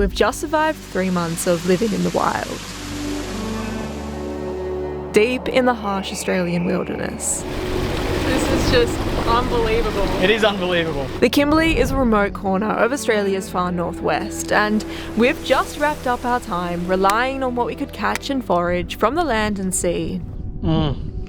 we've just survived 3 months of living in the wild. Deep in the harsh Australian wilderness. This is just unbelievable. It is unbelievable. The Kimberley is a remote corner of Australia's far northwest, and we've just wrapped up our time relying on what we could catch and forage from the land and sea.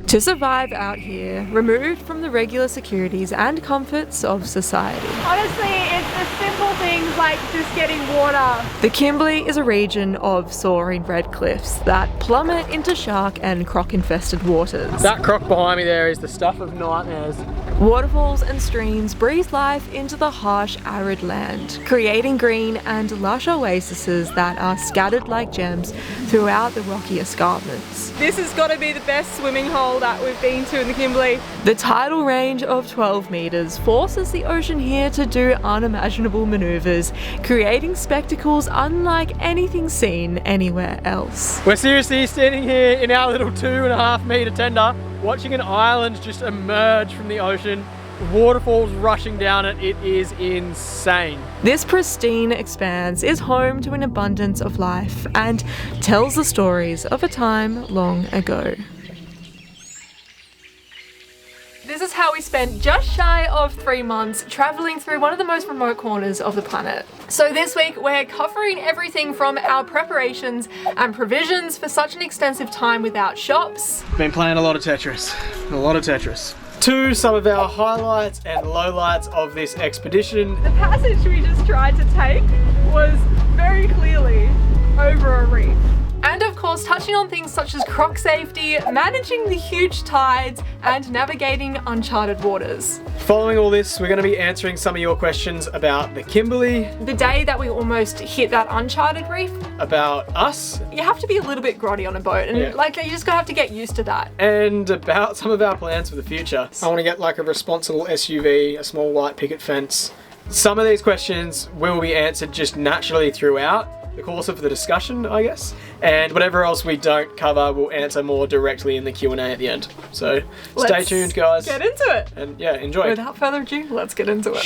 To survive out here, removed from the regular securities and comforts of society. Honestly, it's the simple things like just getting water. The Kimberley is a region of soaring red cliffs that plummet into shark and croc-infested waters. That croc behind me there is the stuff of nightmares. Waterfalls and streams breathe life into the harsh, arid land, creating green and lush oases that are scattered like gems throughout the rocky escarpments. This has got to be the best swimming hole that we've been to in the Kimberley. The tidal range of 12 metres forces the ocean here to do unimaginable manoeuvres, creating spectacles unlike anything seen anywhere else. We're seriously standing here in our little 2.5 metre tender, watching an island just emerge from the ocean, waterfalls rushing down it. It is insane. This pristine expanse is home to an abundance of life and tells the stories of a time long ago. This is how we spent just shy of 3 months travelling through one of the most remote corners of the planet. So this week we're covering everything from our preparations and provisions for such an extensive time without shops. Been playing a lot of Tetris. To some of our highlights and lowlights of this expedition. The passage we just tried to take was very clearly over a reef. And of course, touching on things such as croc safety, managing the huge tides, and navigating uncharted waters. Following all this, we're going to be answering some of your questions about the Kimberley. The day that we almost hit that uncharted reef. About us. You have to be a little bit grotty on a boat, and you just gotta have to get used to that. And about some of our plans for the future. I want to get like a responsible SUV, a small white picket fence. Some of these questions will be answered just naturally throughout the course of the discussion, I guess. And whatever else we don't cover, we'll answer more directly in the Q&A at the end. So stay tuned, guys. Get into it. And yeah, enjoy. Without further ado, let's get into it.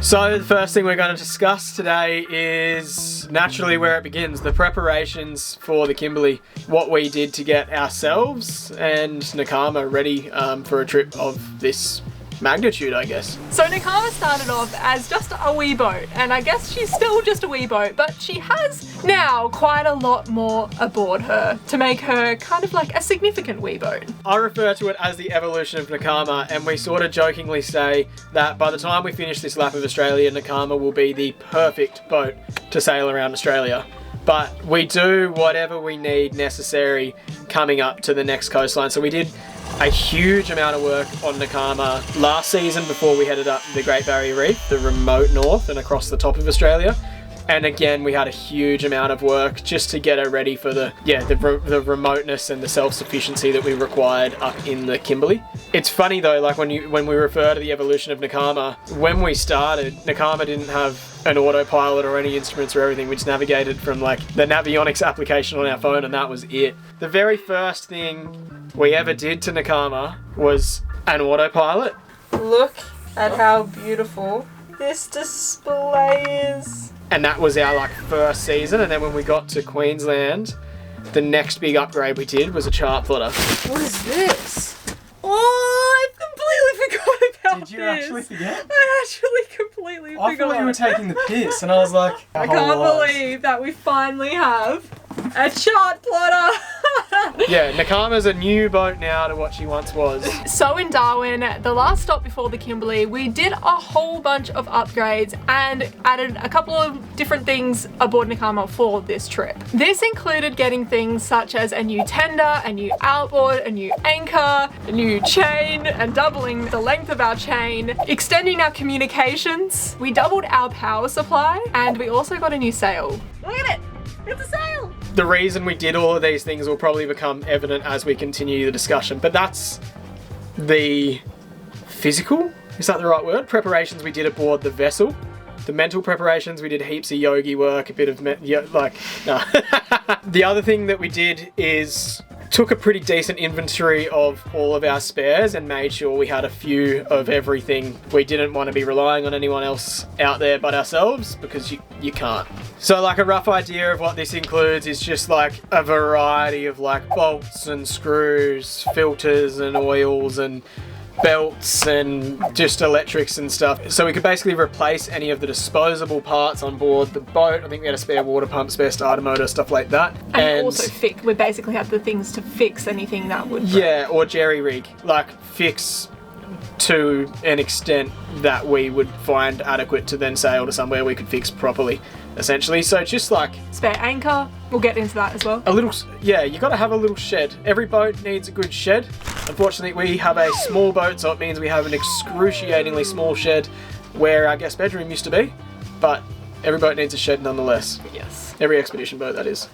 So the first thing we're going to discuss today is naturally where it begins, the preparations for the Kimberley, what we did to get ourselves and Nakama ready for a trip of this magnitude, I guess. So Nakama started off as just a wee boat, and I guess she's still just a wee boat, but she has now quite a lot more aboard her to make her kind of like a significant wee boat. I refer to it as the evolution of Nakama, and we sort of jokingly say that by the time we finish this lap of Australia, Nakama will be the perfect boat to sail around Australia. But we do whatever we need necessary coming up to the next coastline. So we did a huge amount of work on Nakama last season before we headed up the Great Barrier Reef, the remote north and across the top of Australia. And again, we had a huge amount of work just to get her ready for the remoteness and the self-sufficiency that we required up in the Kimberley. It's funny though, like when we refer to the evolution of Nakama, when we started, Nakama didn't have an autopilot or any instruments or everything. We just navigated from like the Navionics application on our phone, and that was it. The very first thing we ever did to Nakama was an autopilot. Look at how beautiful this display is. And that was our like first season, and then when we got to Queensland, the next big upgrade we did was a chart plotter. What is this? Oh, I completely forgot about this. Did you actually forget? I actually completely forgot. I thought you were taking the piss, and I was like, I can't believe that we finally have a chart plotter. Yeah, Nakama's a new boat now to what she once was. So in Darwin, the last stop before the Kimberley, we did a whole bunch of upgrades and added a couple of different things aboard Nakama for this trip. This included getting things such as a new tender, a new outboard, a new anchor, a new chain, and doubling the length of our chain, extending our communications. We doubled our power supply, and we also got a new sail. Look at it! It's a sail! The reason we did all of these things will probably become evident as we continue the discussion, but that's the physical, is that the right word? Preparations we did aboard the vessel. The mental preparations, we did heaps of yogi work, a bit of, The other thing that we did is took a pretty decent inventory of all of our spares and made sure we had a few of everything. We didn't want to be relying on anyone else out there but ourselves, because you can't. So like a rough idea of what this includes is just like a variety of like bolts and screws, filters and oils and belts and just electrics and stuff. So we could basically replace any of the disposable parts on board the boat. I think we had a spare water pump, spare starter motor, stuff like that. And also we basically have the things to fix anything that would break. Yeah, or jerry rig, like fix to an extent that we would find adequate to then sail to somewhere we could fix properly, essentially. So just like spare anchor, we'll get into that as well. A little, yeah, you got to have a little shed. Every boat needs a good shed. Unfortunately, we have a small boat, so it means we have an excruciatingly small shed where our guest bedroom used to be, but every boat needs a shed nonetheless. Yes. Every expedition boat, that is.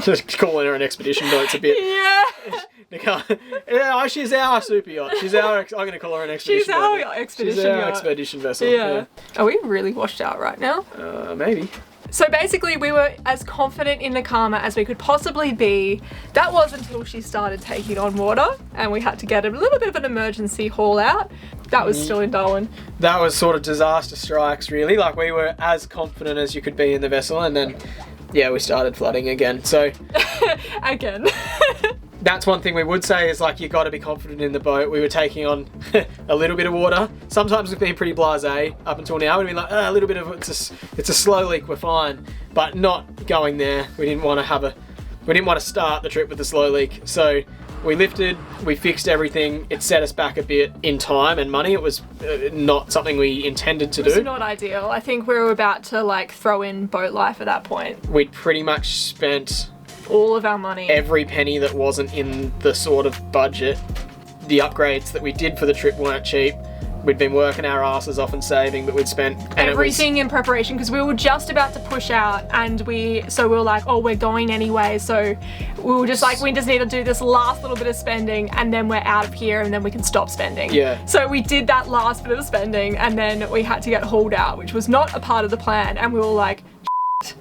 Just calling her an expedition boat's a bit... Yeah. Yeah, she's our super yacht. I'm going to call her an expedition boat. She's our expedition She's our yacht. expedition vessel. Yeah. Are we really washed out right now? Maybe. So basically we were as confident in Nakama as we could possibly be. That was until she started taking on water and we had to get a little bit of an emergency haul out. That was still in Darwin. That was sort of disaster strikes, really. Like, we were as confident as you could be in the vessel, and then, yeah, we started flooding again. So again. That's one thing we would say is, like, you got to be confident in the boat. We were taking on a little bit of water. Sometimes we've been pretty blasé up until now. We've been like, a little bit of it's a slow leak, we're fine, but not going there. We didn't want to start the trip with a slow leak. So we lifted, we fixed everything. It set us back a bit in time and money. It was not something we intended to do. It was not ideal. I think we were about to like throw in boat life at that point. We'd pretty much spent all of our money. Every penny that wasn't in the sort of budget. The upgrades that we did for the trip weren't cheap. We'd been working our asses off and saving, but we'd spent everything in preparation because we were just about to push out, and we were like, oh, we're going anyway. So we were just like, we just need to do this last little bit of spending, and then we're out of here, and then we can stop spending. Yeah. So we did that last bit of spending, and then we had to get hauled out, which was not a part of the plan, and we were like, shit.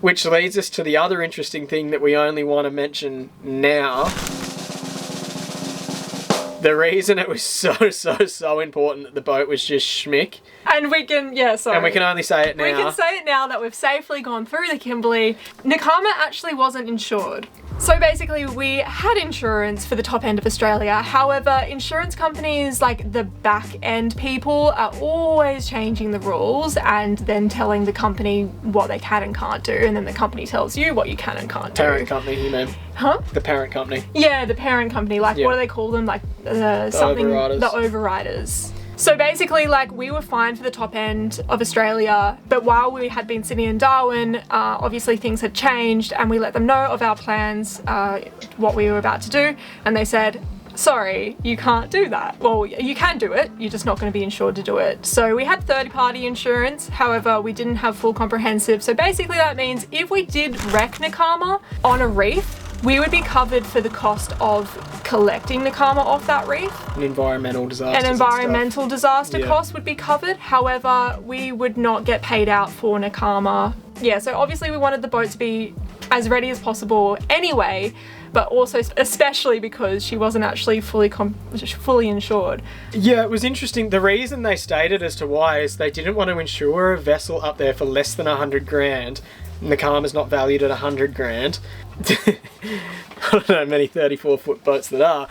Which leads us to the other interesting thing that we only want to mention now. The reason it was so important that the boat was just schmick. And we can, And we can only say it now. We can say it now that we've safely gone through the Kimberley. Nakama actually wasn't insured. So basically we had insurance for the top end of Australia. However, insurance companies, like the back end people, are always changing the rules and then telling the company what they can and can't do. And then the company tells you what you can and can't do. Parent company, you mean? Huh? The parent company. Yeah, the parent company. Like, what do they call them? Like, something... overriders. The overriders. So basically, like, we were fine for the top end of Australia, but while we had been sitting in Darwin, obviously things had changed, and we let them know of our plans, what we were about to do, and they said, sorry, you can't do that. Well, you can do it, you're just not going to be insured to do it. So we had third-party insurance, however, we didn't have full comprehensive. So basically that means if we did wreck Nakama on a reef, we would be covered for the cost of collecting Nakama off that reef. An environmental disaster. An environmental disaster cost would be covered. However, we would not get paid out for Nakama. Yeah, so obviously we wanted the boat to be as ready as possible anyway, but also especially because she wasn't actually fully insured. Yeah, it was interesting. The reason they stated as to why is they didn't want to insure a vessel up there for less than 100 grand. Nakama's not valued at 100 grand. I don't know many 34-foot boats that are,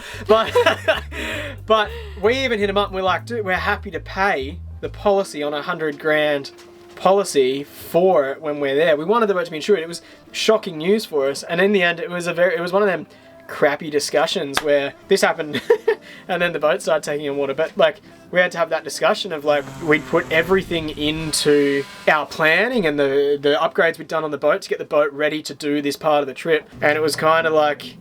but we even hit them up and we're like, dude, we're happy to pay the policy on 100 grand policy for it when we're there. We wanted the boat to be insured. It was shocking news for us, and in the end, it was one of them crappy discussions where this happened, and then the boat started taking on water. But like, we had to have that discussion of like, we'd put everything into our planning and the upgrades we'd done on the boat to get the boat ready to do this part of the trip. And it was kind of like,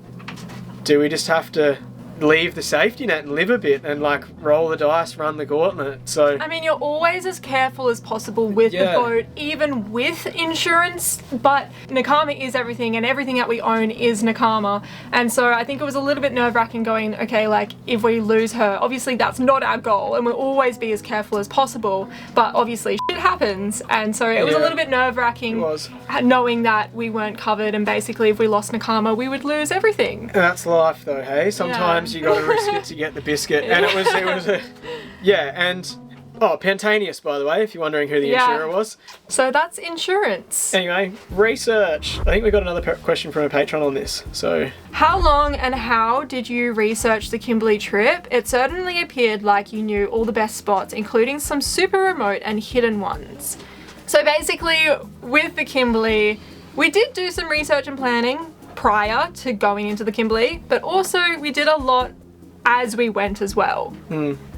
do we just have to leave the safety net and live a bit and like roll the dice, run the gauntlet. So I mean, you're always as careful as possible with the boat, even with insurance, but Nakama is everything, and everything that we own is Nakama. And so I think it was a little bit nerve-wracking going, okay, like if we lose her, obviously that's not our goal, and we'll always be as careful as possible, but obviously shit happens. And so it was a little bit nerve-wracking knowing that we weren't covered, and basically if we lost Nakama, we would lose everything. And that's life though, hey? Sometimes you gotta risk it to get the biscuit. And it was and Pantanius, by the way, if you're wondering who the insurer was. So that's insurance. Anyway, research. I think we got another question from a patron on this. So, how long and how did you research the Kimberley trip? It certainly appeared like you knew all the best spots, including some super remote and hidden ones. So basically, with the Kimberley, we did do some research and planning prior to going into the Kimberley, but also we did a lot as we went as well.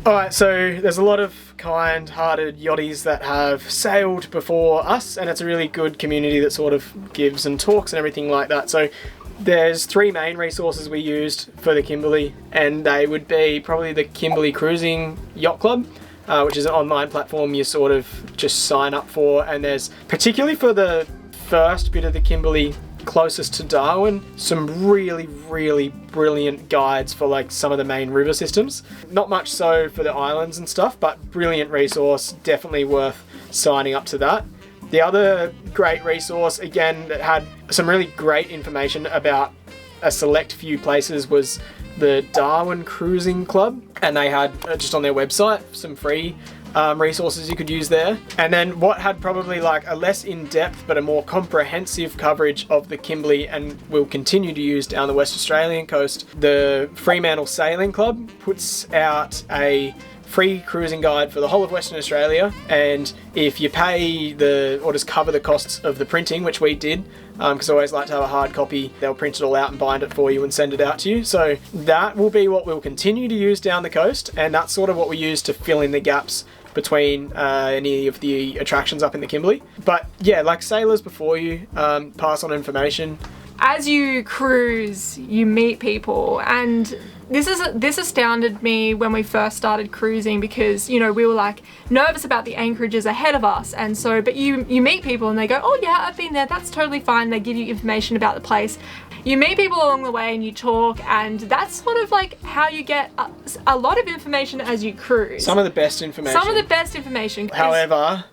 Alright, so there's a lot of kind-hearted yachties that have sailed before us, and it's a really good community that sort of gives and talks and everything like that. So there's 3 main resources we used for the Kimberley, and they would be probably the Kimberley Cruising Yacht Club, which is an online platform you sort of just sign up for, and there's, particularly for the first bit of the Kimberley closest to Darwin, some really brilliant guides for like some of the main river systems. Not much so for the islands and stuff, but brilliant resource, definitely worth signing up to that. The other great resource, again, that had some really great information about a select few places, was the Darwin Cruising Club, and they had just on their website some free resources you could use there. And then what had probably like a less in-depth but a more comprehensive coverage of the Kimberley, and will continue to use down the West Australian coast, the Fremantle Sailing Club puts out a free cruising guide for the whole of Western Australia, and if you pay or just cover the costs of the printing, which we did, because I always like to have a hard copy, they'll print it all out and bind it for you and send it out to you. So that will be what we'll continue to use down the coast, and that's sort of what we use to fill in the gaps between any of the attractions up in the Kimberley. But yeah, like sailors before you, pass on information. As you cruise, you meet people, and this astounded me when we first started cruising, because we were like nervous about the anchorages ahead of us, and so but you meet people and they go, oh yeah, I've been there, that's totally fine. They give you information about the place. You meet people along the way and you talk, and that's sort of like how you get a lot of information as you cruise. Some of the best information. However,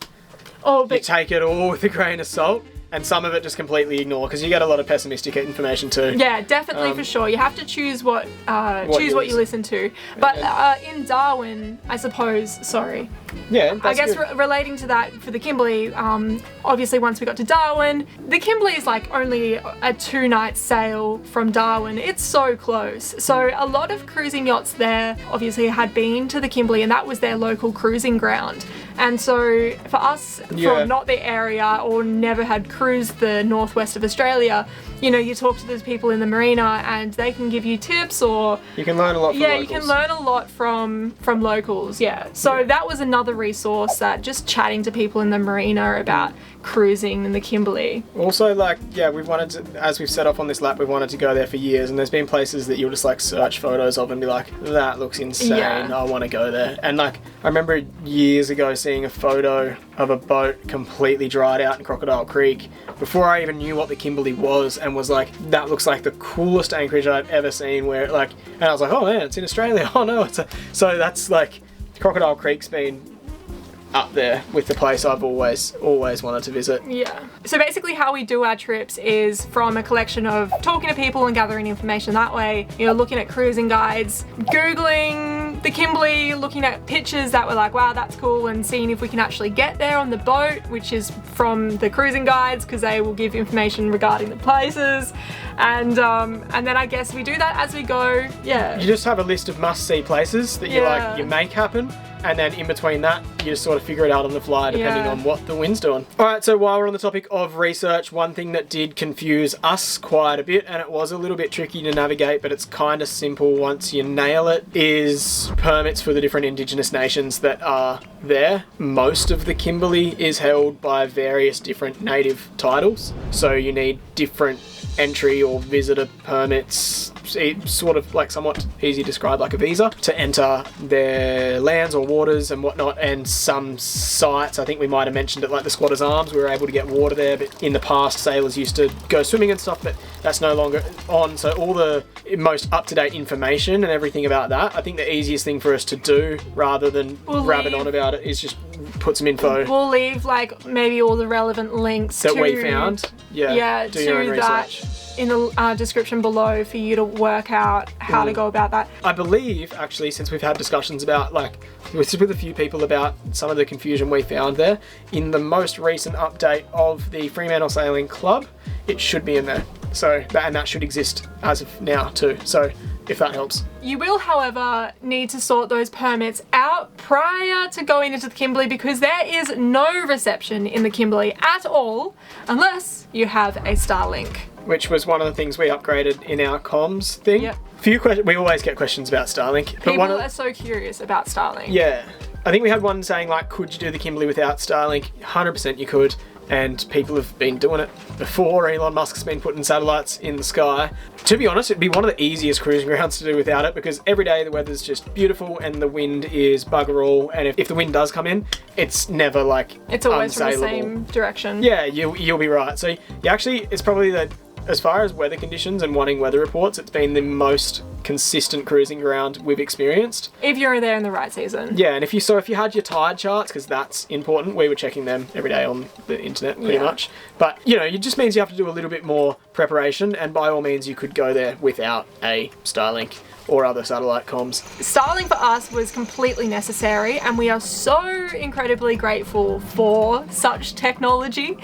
you take it all with a grain of salt, and some of it just completely ignore, because you get a lot of pessimistic information too. Yeah, definitely, for sure. You have to choose what you listen to. But in Darwin, I suppose, yeah, I guess relating to that for the Kimberley, obviously once we got to Darwin, the Kimberley is like only a 2-night sail from Darwin. It's so close. So a lot of cruising yachts there obviously had been to the Kimberley, and that was their local cruising ground. And so for us, from not the area or never had cruised the northwest of Australia, you talk to those people in the marina and they can give you tips, or you can learn a lot from locals. You can learn a lot from locals, So that was another resource, that just chatting to people in the marina about cruising in the Kimberley. Also, we've wanted to, as we've set off on this lap, we've wanted to go there for years, and there's been places that you'll just like search photos of and be like, that looks insane, I want to go there. And I remember years ago seeing a photo of a boat completely dried out in Crocodile Creek before I even knew what the Kimberley was, and was like, that looks like the coolest anchorage I'd ever seen, and I was like, oh man, it's in Australia, oh no, so that's like, Crocodile Creek's been up there with the place I've always wanted to visit. Yeah. So basically how we do our trips is from a collection of talking to people and gathering information that way, looking at cruising guides, Googling the Kimberley, looking at pictures that were like, wow, that's cool, and seeing if we can actually get there on the boat, which is from the cruising guides, because they will give information regarding the places. And then I guess we do that as we go. Yeah. You just have a list of must-see places that you make happen. And then in between that, you just sort of figure it out on the fly, depending on what the wind's doing. Alright, so while we're on the topic of research, one thing that did confuse us quite a bit, and it was a little bit tricky to navigate, but it's kind of simple once you nail it, is permits for the different Indigenous nations that are there. Most of the Kimberley is held by various different native titles, so you need different entry or visitor permits, it's sort of like somewhat easy to describe like a visa to enter their lands or waters and whatnot. And some sites, I think we might have mentioned it, like the Squatter's Arms, we were able to get water there, but in the past sailors used to go swimming and stuff, but that's no longer on. So all the most up-to-date information and everything about that, I think the easiest thing for us to do rather than rabbit on about it is just put some info. We'll leave like maybe all the relevant links that we found. Yeah, do your own research. In the description below for you to work out how to go about that. I believe, actually, since we've had discussions about, like, with a few people about some of the confusion we found there, in the most recent update of the Fremantle Sailing Club, it should be in there. So, and that should exist as of now too. So, if that helps. You will, however, need to sort those permits out prior to going into the Kimberley, because there is no reception in the Kimberley at all unless you have a Starlink. Which was one of the things we upgraded in our comms thing. Yep. Few questions. We always get questions about Starlink. But People are so curious about Starlink. Yeah. I think we had one saying, like, could you do the Kimberley without Starlink? 100% you could. And people have been doing it before. Elon Musk's been putting satellites in the sky. To be honest, it'd be one of the easiest cruising grounds to do without it, because every day the weather's just beautiful and the wind is bugger all. And if the wind does come in, it's never like it's always unsailable. from the same direction. Yeah, you'll be right. So you actually, it's probably the, as far as weather conditions and wanting weather reports, it's been the most consistent cruising ground we've experienced. If you're there in the right season. Yeah, and if you had your tide charts, because that's important, we were checking them every day on the internet pretty much. But, you know, it just means you have to do a little bit more preparation, and by all means you could go there without a Starlink or other satellite comms. Starlink for us was completely necessary, and we are so incredibly grateful for such technology.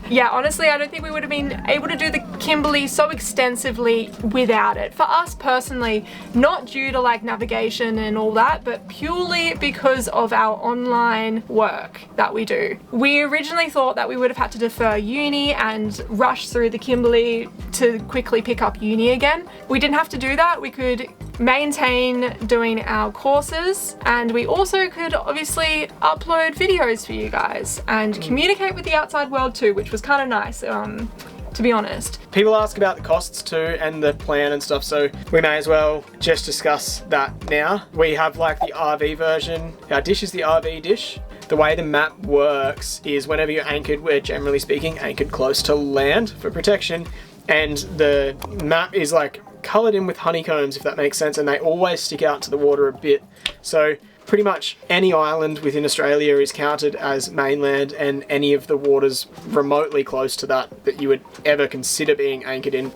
Yeah, honestly, I don't think we would have been able to do the Kimberley so extensively without it. For us personally, not due to like navigation and all that, but purely because of our online work that we do. We originally thought that we would have had to defer uni and rush through the Kimberley to quickly pick up uni again. We didn't have to do that. We could maintain doing our courses, and we also could obviously upload videos for you guys and communicate with the outside world too, which was kind of nice, to be honest. People ask about the costs too and the plan and stuff, so we may as well just discuss that now. We have like the RV version. Our dish is the RV dish. The way the map works is whenever you're anchored, we're generally speaking anchored close to land for protection, and the map is like coloured in with honeycombs, if that makes sense, and they always stick out to the water a bit. So pretty much any island within Australia is counted as mainland, and any of the waters remotely close to that you would ever consider being anchored in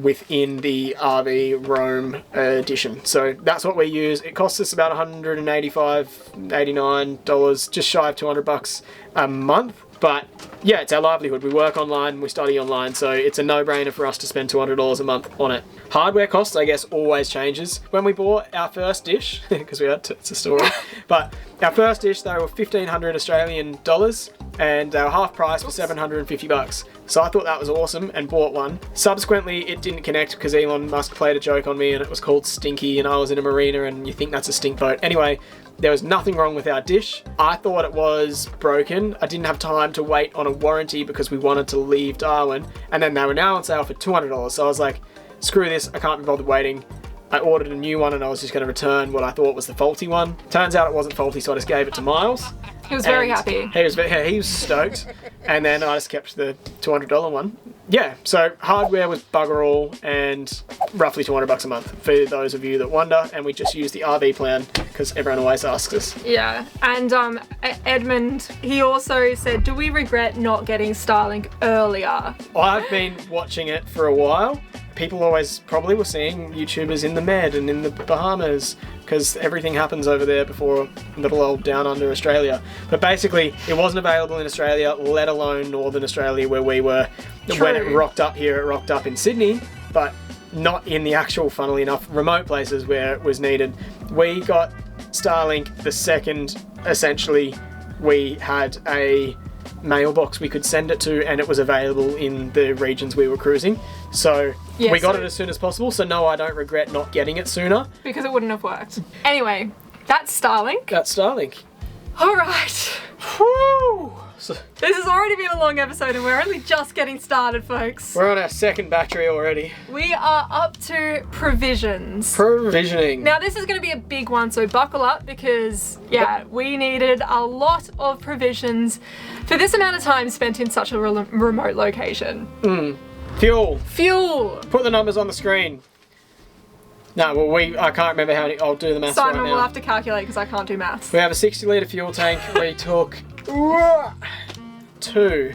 within the RV Roam edition. So that's what we use. It costs us about $189, just shy of $200 a month. But yeah, it's our livelihood. We work online, we study online, so it's a no-brainer for us to spend $200 a month on it. Hardware costs, I guess, always changes. When we bought our first dish, because it's a story, but our first dish, they were 1,500 Australian dollars, and our half price was $750. So I thought that was awesome and bought one. Subsequently, it didn't connect because Elon Musk played a joke on me, and it was called Stinky, and I was in a marina, and you think that's a stink boat. Anyway, there was nothing wrong with our dish. I thought it was broken. I didn't have time to wait on a warranty because we wanted to leave Darwin, and then they were now on sale for $200. So I was like, screw this, I can't be bothered waiting. I ordered a new one, and I was just going to return what I thought was the faulty one. Turns out it wasn't faulty, so I just gave it to Miles. He was very happy. He was stoked. And then I just kept the $200 one. Yeah, so hardware was bugger all, and roughly $200 a month for those of you that wonder. And we just use the RV plan because everyone always asks us. Yeah, and Edmund, he also said, do we regret not getting Starlink earlier? I've been watching it for a while. People always probably were seeing YouTubers in the Med and in the Bahamas, because everything happens over there before little old down under Australia. But basically, it wasn't available in Australia, let alone Northern Australia where we were. True. When it rocked up here, it rocked up in Sydney, but not in the actual, funnily enough, remote places where it was needed. We got Starlink the second, essentially, we had a mailbox we could send it to, and it was available in the regions we were cruising. So yeah, we got it as soon as possible, so no, I don't regret not getting it sooner. Because it wouldn't have worked. Anyway, that's Starlink. That's Starlink. All right. Woo! So This has already been a long episode and we're only just getting started, folks. we're on our second battery already. We are up to provisions. Provisioning. Now this is going to be a big one, so buckle up because, yeah, we needed a lot of provisions for this amount of time spent in such a remote location. Fuel. Fuel. Put the numbers on the screen. No, well, I can't remember how many. I'll do the maths Simon right now. will have to calculate because I can't do maths. We have a 60-litre fuel tank. We took 2,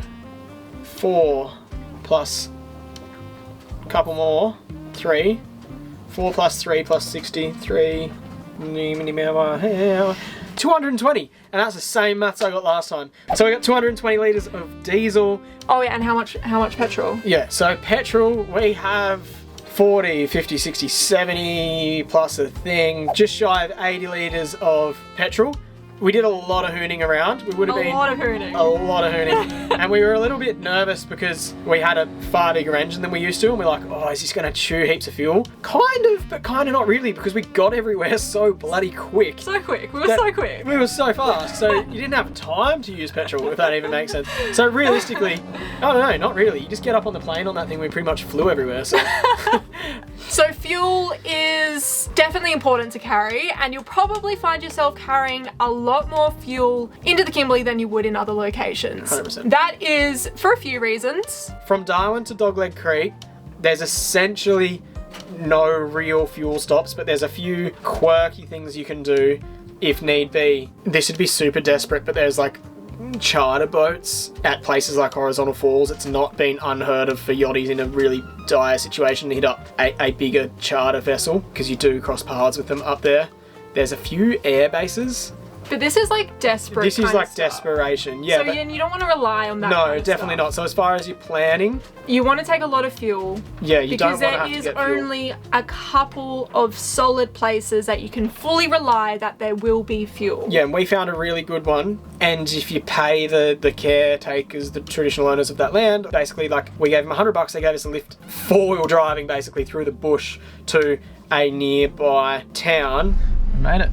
4 plus a couple more, 3, 4 plus 3 plus 63, 220, and that's the same maths I got last time. So we got 220 litres of diesel. Oh yeah, and how much petrol? Yeah, so petrol, we have 40, 50, 60, 70 plus a thing, just shy of 80 litres of petrol. We did a lot of hooning around. We would have been A lot of hooning. And we were a little bit nervous because we had a far bigger engine than we used to, and we're like, oh, is this gonna chew heaps of fuel? Kind of, but kind of not really, because we got everywhere so bloody quick. So quick. We were so quick. We were so fast, so you didn't have time to use petrol, if that even makes sense. So realistically, I don't know, not really. You just get up on the plane on that thing, we pretty much flew everywhere, so. So fuel is definitely important to carry, and you'll probably find yourself carrying a lot more fuel into the Kimberley than you would in other locations. 100%. That is for a few reasons. From Darwin to Dogleg Creek, there's essentially no real fuel stops, but there's a few quirky things you can do if need be. This would be super desperate, but there's like charter boats at places like Horizontal Falls. It's not been unheard of for yachties in a really dire situation to hit up a bigger charter vessel, because you do cross paths with them up there. There's a few air bases. But this is like desperate. This is kind like of stuff. desperation. Yeah. So but you don't want to rely on that. no, kind of definitely stuff. not. So as far as you're planning, You want to take a lot of fuel. yeah, you don't Because want to there have to is get fuel. only a couple of solid places that you can fully rely that there will be fuel. Yeah, and we found a really good one. And if you pay the caretakers, the traditional owners of that land, basically, like, we gave them $100, they gave us a lift, 4-wheel driving basically through the bush to a nearby town. We made it.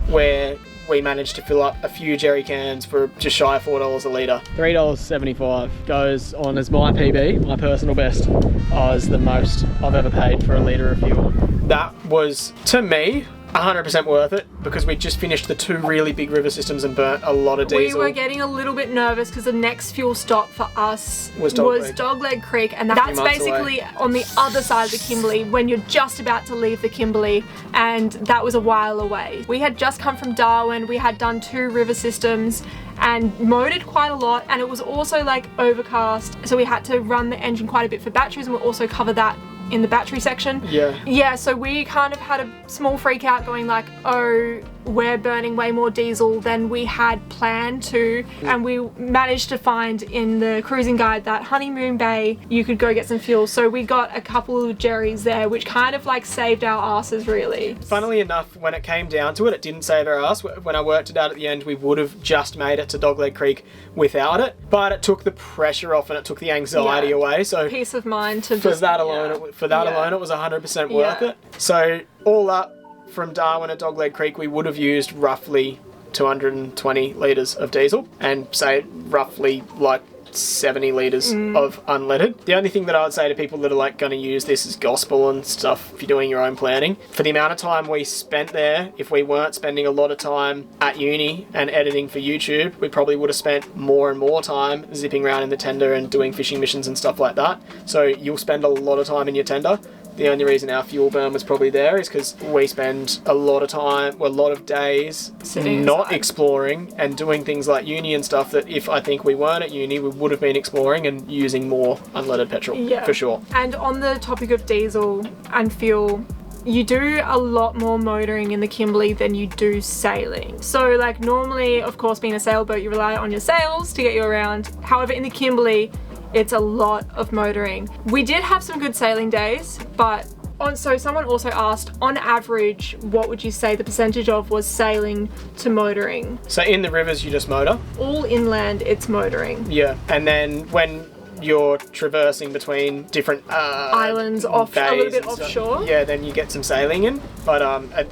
Where we managed to fill up a few jerry cans for just shy of $4 a litre. $3.75 goes on as my PB, my personal best, as the most I've ever paid for a litre of fuel. That was, to me, 100% worth it, because we just finished the 2 really big river systems and burnt a lot of diesel. We were getting a little bit nervous because the next fuel stop for us Was was Dogleg. Dogleg Creek, and that's months basically on the other side of the Kimberley when you're just about to leave the Kimberley, and that was a while away. We had just come from Darwin, we had done 2 river systems and motored quite a lot, and it was also like overcast, so we had to run the engine quite a bit for batteries, and we'll also cover that in the battery section. Yeah, so we kind of had a small freak out going like, oh, we're burning way more diesel than we had planned to, and we managed to find in the cruising guide that Honeymoon Bay you could go get some fuel, so we got a couple of jerrys there, which kind of like saved our asses really. Funnily enough, when it came down to it, it didn't save our ass. When I worked it out at the end, we would have just made it to Dogleg Creek without it, but it took the pressure off and it took the anxiety away, so Peace of mind to for just, that alone, Yeah. it was 100% worth Yeah. it. So all up, from Darwin to Dogleg Creek, we would have used roughly 220 litres of diesel, and say roughly like 70 litres of unleaded. The only thing that I would say to people that are like going to use this as gospel and stuff if you're doing your own planning, for the amount of time we spent there, if we weren't spending a lot of time at uni and editing for YouTube, we probably would have spent more and more time zipping around in the tender and doing fishing missions and stuff like that. So you'll spend a lot of time in your tender. The only reason our fuel burn was probably there is because we spend a lot of time, well, a lot of days Sitting not inside. exploring and doing things like uni and stuff that if I think we weren't at uni, we would have been exploring and using more unleaded petrol, for sure. And on the topic of diesel and fuel, you do a lot more motoring in the Kimberley than you do sailing. So like normally, of course, being a sailboat, you rely on your sails to get you around. However, in the Kimberley, it's a lot of motoring. We did have some good sailing days, but so someone also asked, on average, what would you say the percentage of was sailing to motoring? So in the rivers, you just motor. All inland, it's motoring. Yeah, and then when you're traversing between different Islands off, a little bays bit and stuff, offshore. yeah, then you get some sailing in. But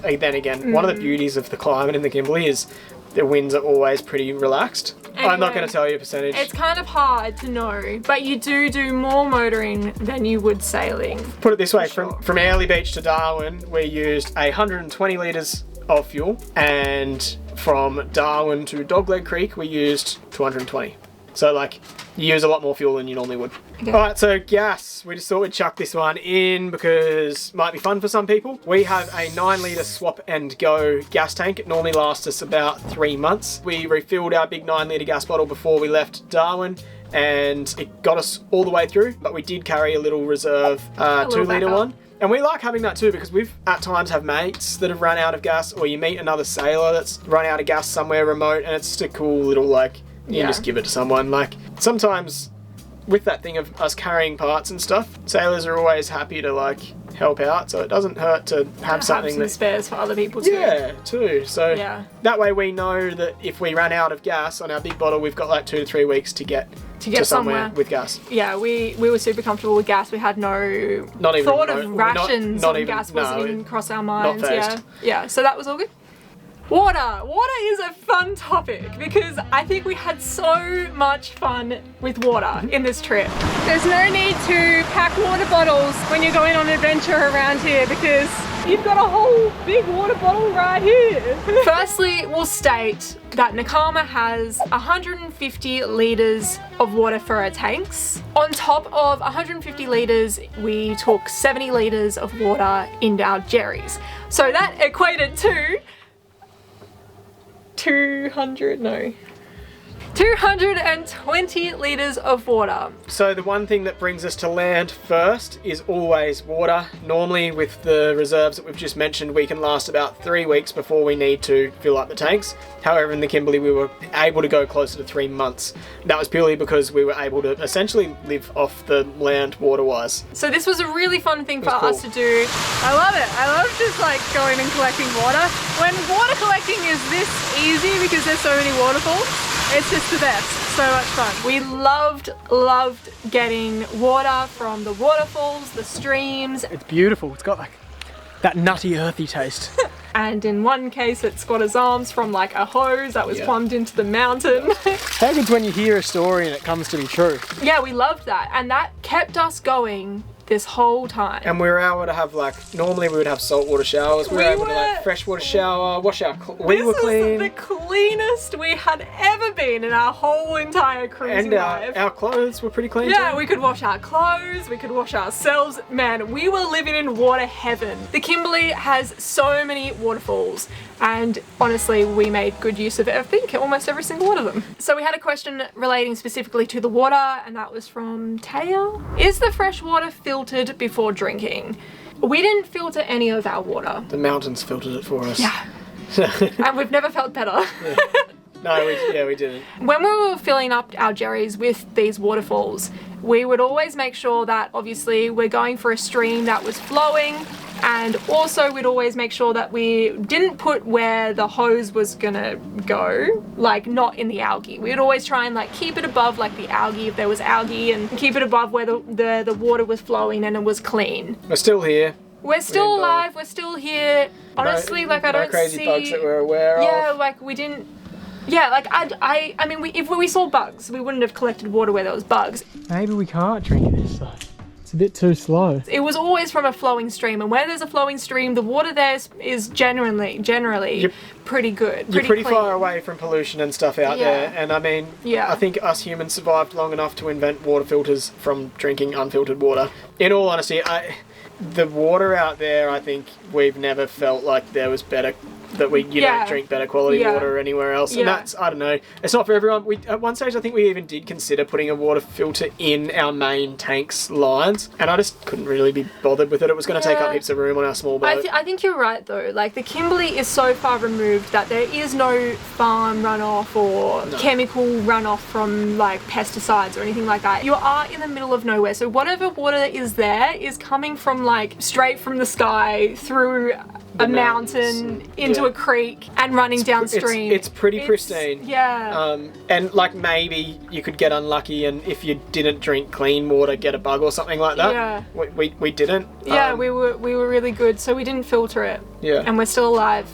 then again, one of the beauties of the climate in the Kimberley is the winds are always pretty relaxed. I'm not Anyway, going to tell you a percentage. It's kind of hard to know, but you do more motoring than you would sailing. Put it this way, sure. from Airlie Beach to Darwin, we used 120 litres of fuel, and from Darwin to Dogleg Creek, we used 220. So like, you use a lot more fuel than you normally would. Okay. Alright, so gas. We just thought we'd chuck this one in because it might be fun for some people. We have a 9 litre swap and go gas tank. It normally lasts us about 3 months. We refilled our big 9 litre gas bottle before we left Darwin, and it got us all the way through, but we did carry a little reserve 2 litre one. And we like having that too, because we've at times have mates that have run out of gas, or you meet another sailor that's run out of gas somewhere remote, and it's just a cool little, like, you just give it to someone. Like, sometimes with that thing of us carrying parts and stuff, sailors are always happy to, like, help out, so it doesn't hurt to have something some that spares for other people too. Yeah, too. So Yeah. that way we know that if we ran out of gas on our big bottle, we've got like 2 to 3 weeks to get to somewhere with gas. Yeah, we were super comfortable with gas. We had no Not even thought remote. of rations Not on even- gas no, wasn't even across our minds. phased. Yeah. So that was all good. Water. Water is a fun topic because I think we had so much fun with water in this trip. There's no need to pack water bottles when you're going on an adventure around here because you've got a whole big water bottle right here. Firstly, we'll state that Nakama has 150 litres of water for our tanks. On top of 150 litres, we took 70 litres of water in our jerrys. So that equated to 220 litres of water. So the one thing that brings us to land first is always water. Normally with the reserves that we've just mentioned, we can last about 3 weeks before we need to fill up the tanks. However, in the Kimberley, we were able to go closer to 3 months. That was purely because we were able to essentially live off the land water-wise. So this was a really fun thing for was cool. us to do. I love it. I love just like going and collecting water. When water collecting is this easy because there's so many waterfalls, it's just the best. So much fun. We loved getting water from the waterfalls, the streams, It's beautiful. It's got like that nutty, earthy taste. and in one case at Squatter's Arms from like a hose that was Yeah. plumbed into the mountain. How good's when you hear a story and it comes to be true. Yeah, we loved that, and that kept us going this whole time. And we were able to have like, normally we would have saltwater showers. We were able to like freshwater shower, wash our, we were This clean. is the cleanest we had ever been in our whole entire cruising And life. our clothes were pretty clean Yeah, too. we could wash our clothes, we could wash ourselves. Man, we were living in water heaven. The Kimberley has so many waterfalls, and honestly, we made good use of it. I think almost every single one of them. So we had a question relating specifically to the water, and that was from Taya. Is the fresh water filtered before drinking? We didn't filter any of our water. The mountains filtered it for us. Yeah. And we've never felt better. No, we didn't. When we were filling up our jerrys with these waterfalls, we would always make sure that obviously we're going for a stream that was flowing, and also we'd always make sure that we didn't put where the hose was gonna go, like not in the algae. We'd always try and like keep it above like the algae if there was algae, and keep it above where the water was flowing and it was clean. We're still here. We're still didn't die. alive, we're still here. Honestly, like I no don't crazy see bugs that we're aware yeah, of. like we didn't. Yeah, like I mean, if we saw bugs, we wouldn't have collected water where there was bugs. Maybe we can't drink this though. It's a bit too slow. It was always from a flowing stream, and where there's a flowing stream, the water there is generally You're- pretty good. You're pretty clean. far away from pollution and stuff out Yeah. there, and I mean, Yeah. I think us humans survived long enough to invent water filters from drinking unfiltered water. In all honesty, the water out there, I think we've never felt like there was better, that we don't drink better quality Yeah. water anywhere else. And Yeah. that's, I don't know, it's not for everyone. At one stage I think we even did consider putting a water filter in our main tank's lines, and I just couldn't really be bothered with it. It was going to take up Yeah. heaps of room on our small boat. I think you're right though. Like the Kimberley is so far removed that there is no farm runoff or chemical runoff from like pesticides or anything like that. You are in the middle of nowhere, so whatever water that is there is coming from like straight from the sky through a mountain into a creek and running downstream. It's pretty pristine. Yeah. And like maybe you could get unlucky, and if you didn't drink clean water, get a bug or something like that. Yeah. We didn't. Yeah, we were really good, so we didn't filter it. Yeah. And we're still alive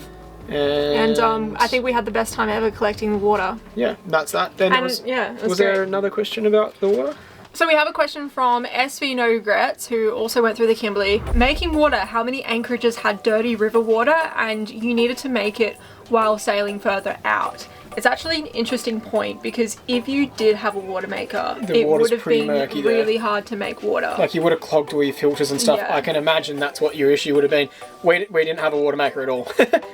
And I think we had the best time ever collecting the water. Yeah, that's that. Then And was great. there another question about the water? So we have a question from SV No Regrets, who also went through the Kimberley. Making water, how many anchorages had dirty river water and you needed to make it while sailing further out? It's actually an interesting point because if you did have a water maker, it would have been really hard to make water. Like you would have clogged all your filters and stuff. Yeah. I can imagine that's what your issue would have been. We didn't have a water maker at all.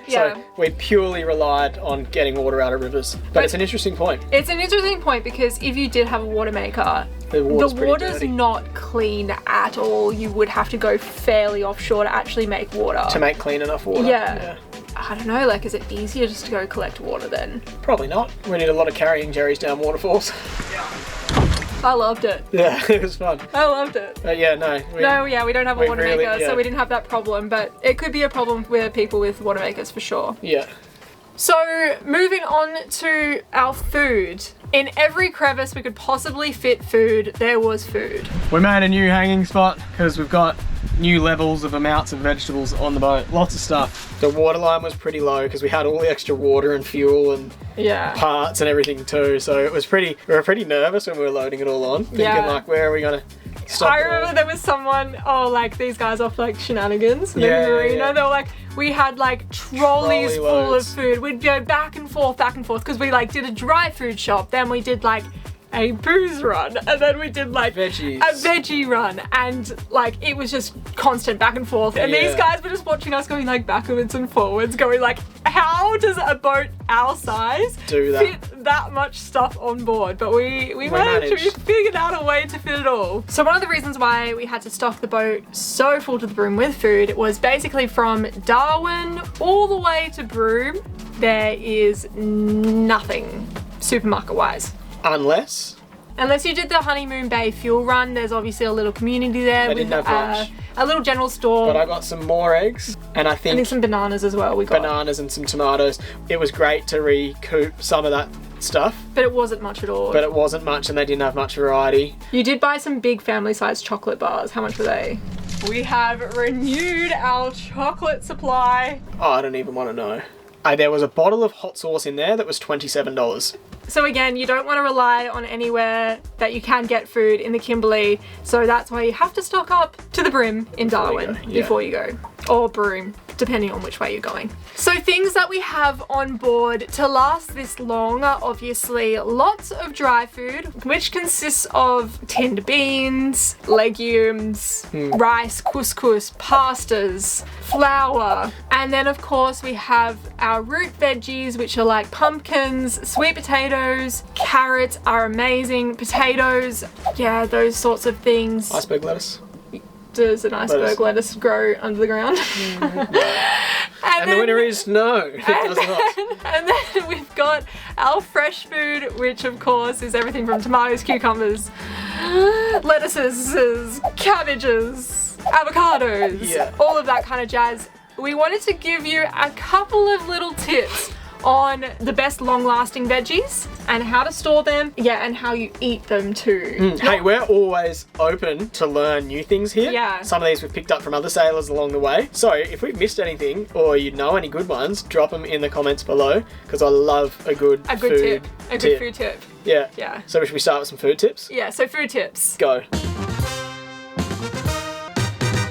Yeah. So we purely relied on getting water out of rivers. But it's an interesting point. It's an interesting point because if you did have a water maker, The water's water's not clean at all. You would have to go fairly offshore to actually make water. To make clean enough water. Yeah. I don't know, like, is it easier just to go collect water then? Probably not. We need a lot of carrying jerrys down waterfalls. I loved it. Yeah, it was fun. I loved it. Yeah, no. We don't have a water maker, so we didn't have that problem, but it could be a problem with people with water makers for sure. Yeah. So, moving on to our food. In every crevice we could possibly fit food, there was food. We made a new hanging spot because we've got new levels of amounts of vegetables on the boat. Lots of stuff. The water line was pretty low because we had all the extra water and fuel and parts and everything too. So it was we were pretty nervous when we were loading it all on. Thinking like, where are we gonna stop? I remember there was someone, like these guys off like Shenanigans, the marina. They were like, we had like trolleys full of food. We'd go back and forth because we like did a dry food shop. Then we did like a booze run, and then we did like a veggie run, and like it was just constant back and forth. And these guys were just watching us going like backwards and forwards, going like, how does a boat our size fit that much stuff on board? But we managed. We figured out a way to fit it all. So one of the reasons why we had to stock the boat so full to the brim with food was basically from Darwin all the way to Broome. There is nothing supermarket wise. Unless you did the Honeymoon Bay fuel run, there's obviously a little community there with a little general store. But I got some more eggs, and I think some bananas as well. We got bananas and some tomatoes. It was great to recoup some of that stuff. But it wasn't much at all. But it wasn't much, and they didn't have much variety. You did buy some big family-sized chocolate bars. How much were they? We have renewed our chocolate supply. Oh, I don't even want to know. There was a bottle of hot sauce in there that was $27. So again, you don't want to rely on anywhere that you can get food in the Kimberley, so that's why you have to stock up to the brim in Darwin before you go. Or Broome, depending on which way you're going. So things that we have on board to last this long are obviously lots of dry food, which consists of tinned beans, legumes, rice, couscous, pastas, flour, and then of course we have our root veggies, which are like pumpkins, sweet potatoes, carrots are amazing, potatoes, those sorts of things. Iceberg lettuce. Does an iceberg lettuce grow under the ground? And the winner is no, it does not. And then we've got our fresh food, which of course is everything from tomatoes, cucumbers, lettuces, cabbages, avocados, all of that kind of jazz. We wanted to give you a couple of little tips on the best long-lasting veggies and how to store them, and how you eat them too. Hey, we're always open to learn new things here. Yeah. Some of these we've picked up from other sailors along the way. So if we've missed anything or you know any good ones, drop them in the comments below because I love a good food tip. Yeah. So should we start with some food tips? Yeah, so food tips. Go.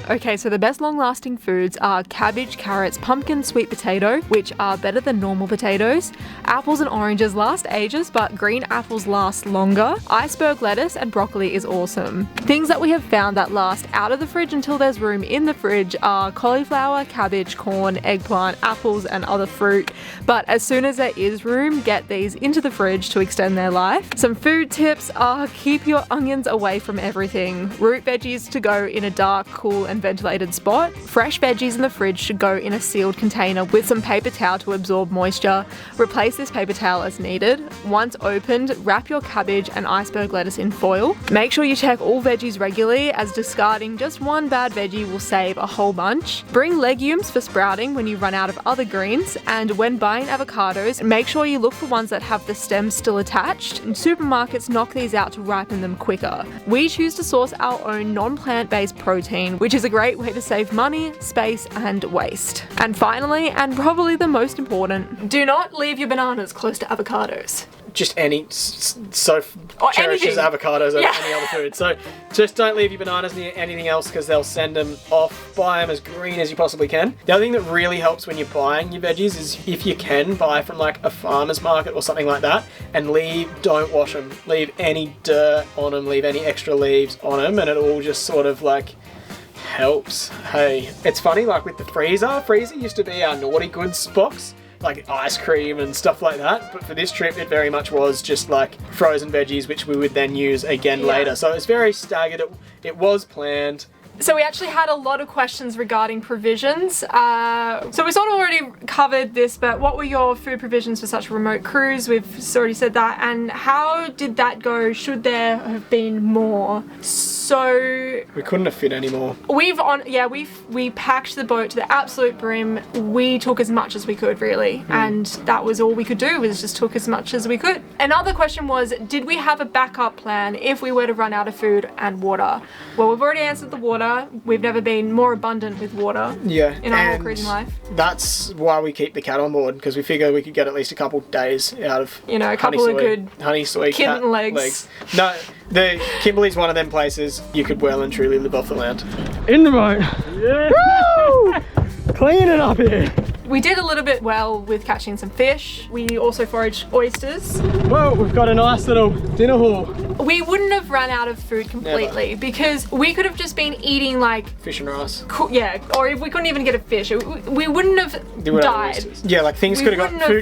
Okay, so the best long-lasting foods are cabbage, carrots, pumpkin, sweet potato, which are better than normal potatoes. Apples and oranges last ages, but green apples last longer. Iceberg lettuce and broccoli is awesome. Things that we have found that last out of the fridge until there's room in the fridge are cauliflower, cabbage, corn, eggplant, apples, and other fruit. But as soon as there is room, get these into the fridge to extend their life. Some food tips are keep your onions away from everything. Root veggies to go in a dark, cool, and ventilated spot. Fresh veggies in the fridge should go in a sealed container with some paper towel to absorb moisture. Replace this paper towel as needed. Once opened, wrap your cabbage and iceberg lettuce in foil. Make sure you check all veggies regularly, as discarding just one bad veggie will save a whole bunch. Bring legumes for sprouting when you run out of other greens, and when buying avocados, make sure you look for ones that have the stems still attached. Supermarkets knock these out to ripen them quicker. We choose to source our own non-plant-based protein, which is a a great way to save money, space, and waste. And finally, and probably the most important, do not leave your bananas close to avocados. Just any, Soph Or cherishes anything. avocados over Yeah. any other food. So just don't leave your bananas near anything else because they'll send them off. Buy them as green as you possibly can. The other thing that really helps when you're buying your veggies is if you can buy from like a farmer's market or something like that and don't wash them. Leave any dirt on them, leave any extra leaves on them, and it all just sort of like helps. Hey, it's funny, like with the freezer used to be our naughty goods box, like ice cream and stuff like that, but for this trip it very much was just like frozen veggies which we would then use again later. So it's very staggered, it was planned. So we actually had a lot of questions regarding provisions. So we sort of already covered this, but what were your food provisions for such a remote cruise? We've already said that. And how did that go? Should there have been more? So We couldn't have fit any more. we packed the boat to the absolute brim. We took as much as we could, really, and that was all we could do, was just took as much as we could. Another question was, did we have a backup plan if we were to run out of food and water? Well, we've already answered the water. We've never been more abundant with water in our whole cruising life. That's why we keep the cat on board, because we figure we could get at least a couple days out of a couple of good honey soy kitten cat legs. No, the Kimberley's one of them places you could well and truly live off the land. In the boat. Yeah. Woo! Clean it up here. We did a little bit well with catching some fish. We also foraged oysters. Well, we've got a nice little dinner haul. We wouldn't have run out of food completely because we could have just been eating like Fish and rice. or if we couldn't even get a fish, we wouldn't have died. Yeah, like We food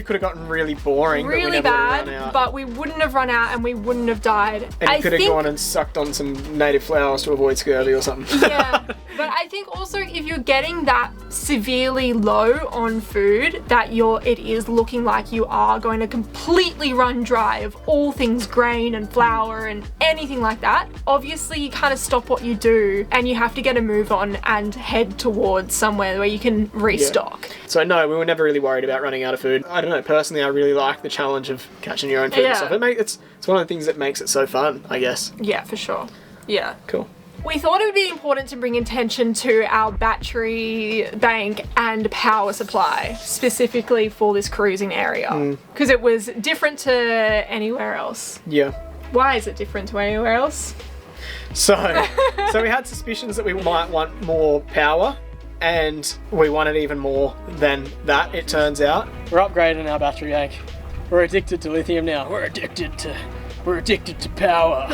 could have gotten really boring, Really but we never bad, ran out. but we wouldn't have run out and we wouldn't have died. And you I could have think- gone and sucked on some native flowers to avoid scurvy or something. Yeah, but I think also if you're getting that severely low on food, that it is looking like you are going to completely run dry of all things grain and flour and anything like that, obviously you kind of stop what you do and you have to get a move on and head towards somewhere where you can restock. So no, we were never really worried about running out of food. I don't know, personally I really like the challenge of catching your own food and Yeah. stuff. It's one of the things that makes it so fun, I guess. Yeah, for sure. Yeah. Cool. We thought it would be important to bring attention to our battery bank and power supply, specifically for this cruising area, because it was different to anywhere else. Yeah. Why is it different to anywhere else? So we had suspicions that we might want more power, and we wanted even more than that, it turns out. We're upgrading our battery bank. We're addicted to lithium now. We're addicted to power.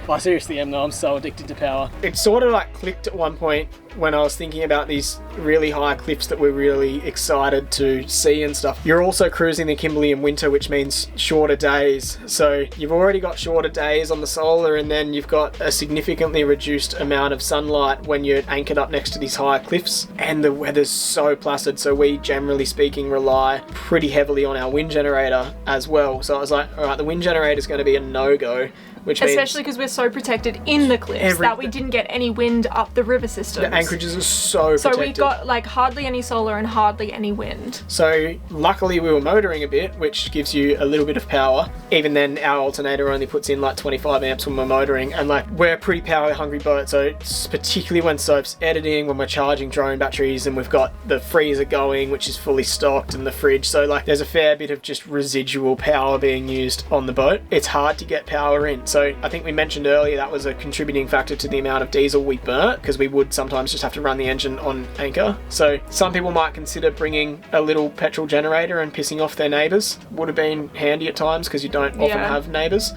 I seriously am though, I'm so addicted to power. It sort of like clicked at one point when I was thinking about these really high cliffs that we're really excited to see and stuff. You're also cruising the Kimberley in winter, which means shorter days. So you've already got shorter days on the solar, and then you've got a significantly reduced amount of sunlight when you're anchored up next to these high cliffs. And the weather's so placid, so we generally speaking rely pretty heavily on our wind generator as well. So I was like, all right, the wind generator is going to be a no-go. Which means Especially because we're so protected in the cliffs that we didn't get any wind up the river systems. the anchorages are so protected. So we got like hardly any solar and hardly any wind. So luckily we were motoring a bit, which gives you a little bit of power. Even then our alternator only puts in like 25 amps when we're motoring, and like we're a pretty power hungry boat, so it's particularly when Soph's editing, when we're charging drone batteries and we've got the freezer going, which is fully stocked, and the fridge, so like there's a fair bit of just residual power being used on the boat. It's hard to get power in. So I think we mentioned earlier that was a contributing factor to the amount of diesel we burnt, because we would sometimes just have to run the engine on anchor. So some people might consider bringing a little petrol generator and pissing off their neighbours. Would have been handy at times because you don't often have neighbours.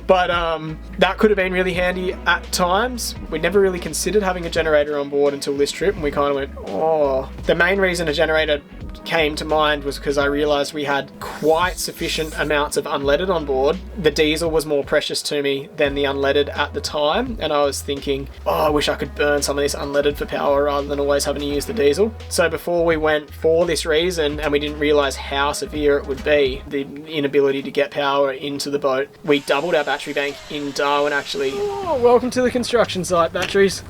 But that could have been really handy at times. We never really considered having a generator on board until this trip, and we kind of went, oh. The main reason a generator came to mind was because I realised we had quite sufficient amounts of unleaded on board. The diesel was more precious to me than the unleaded at the time, and I was thinking, oh, I wish I could burn some of this unleaded for power rather than always having to use the diesel. So before we went for this reason, and we didn't realise how severe it would be, the inability to get power into the boat, we doubled our battery bank in Darwin actually. Oh, welcome to the construction site, batteries.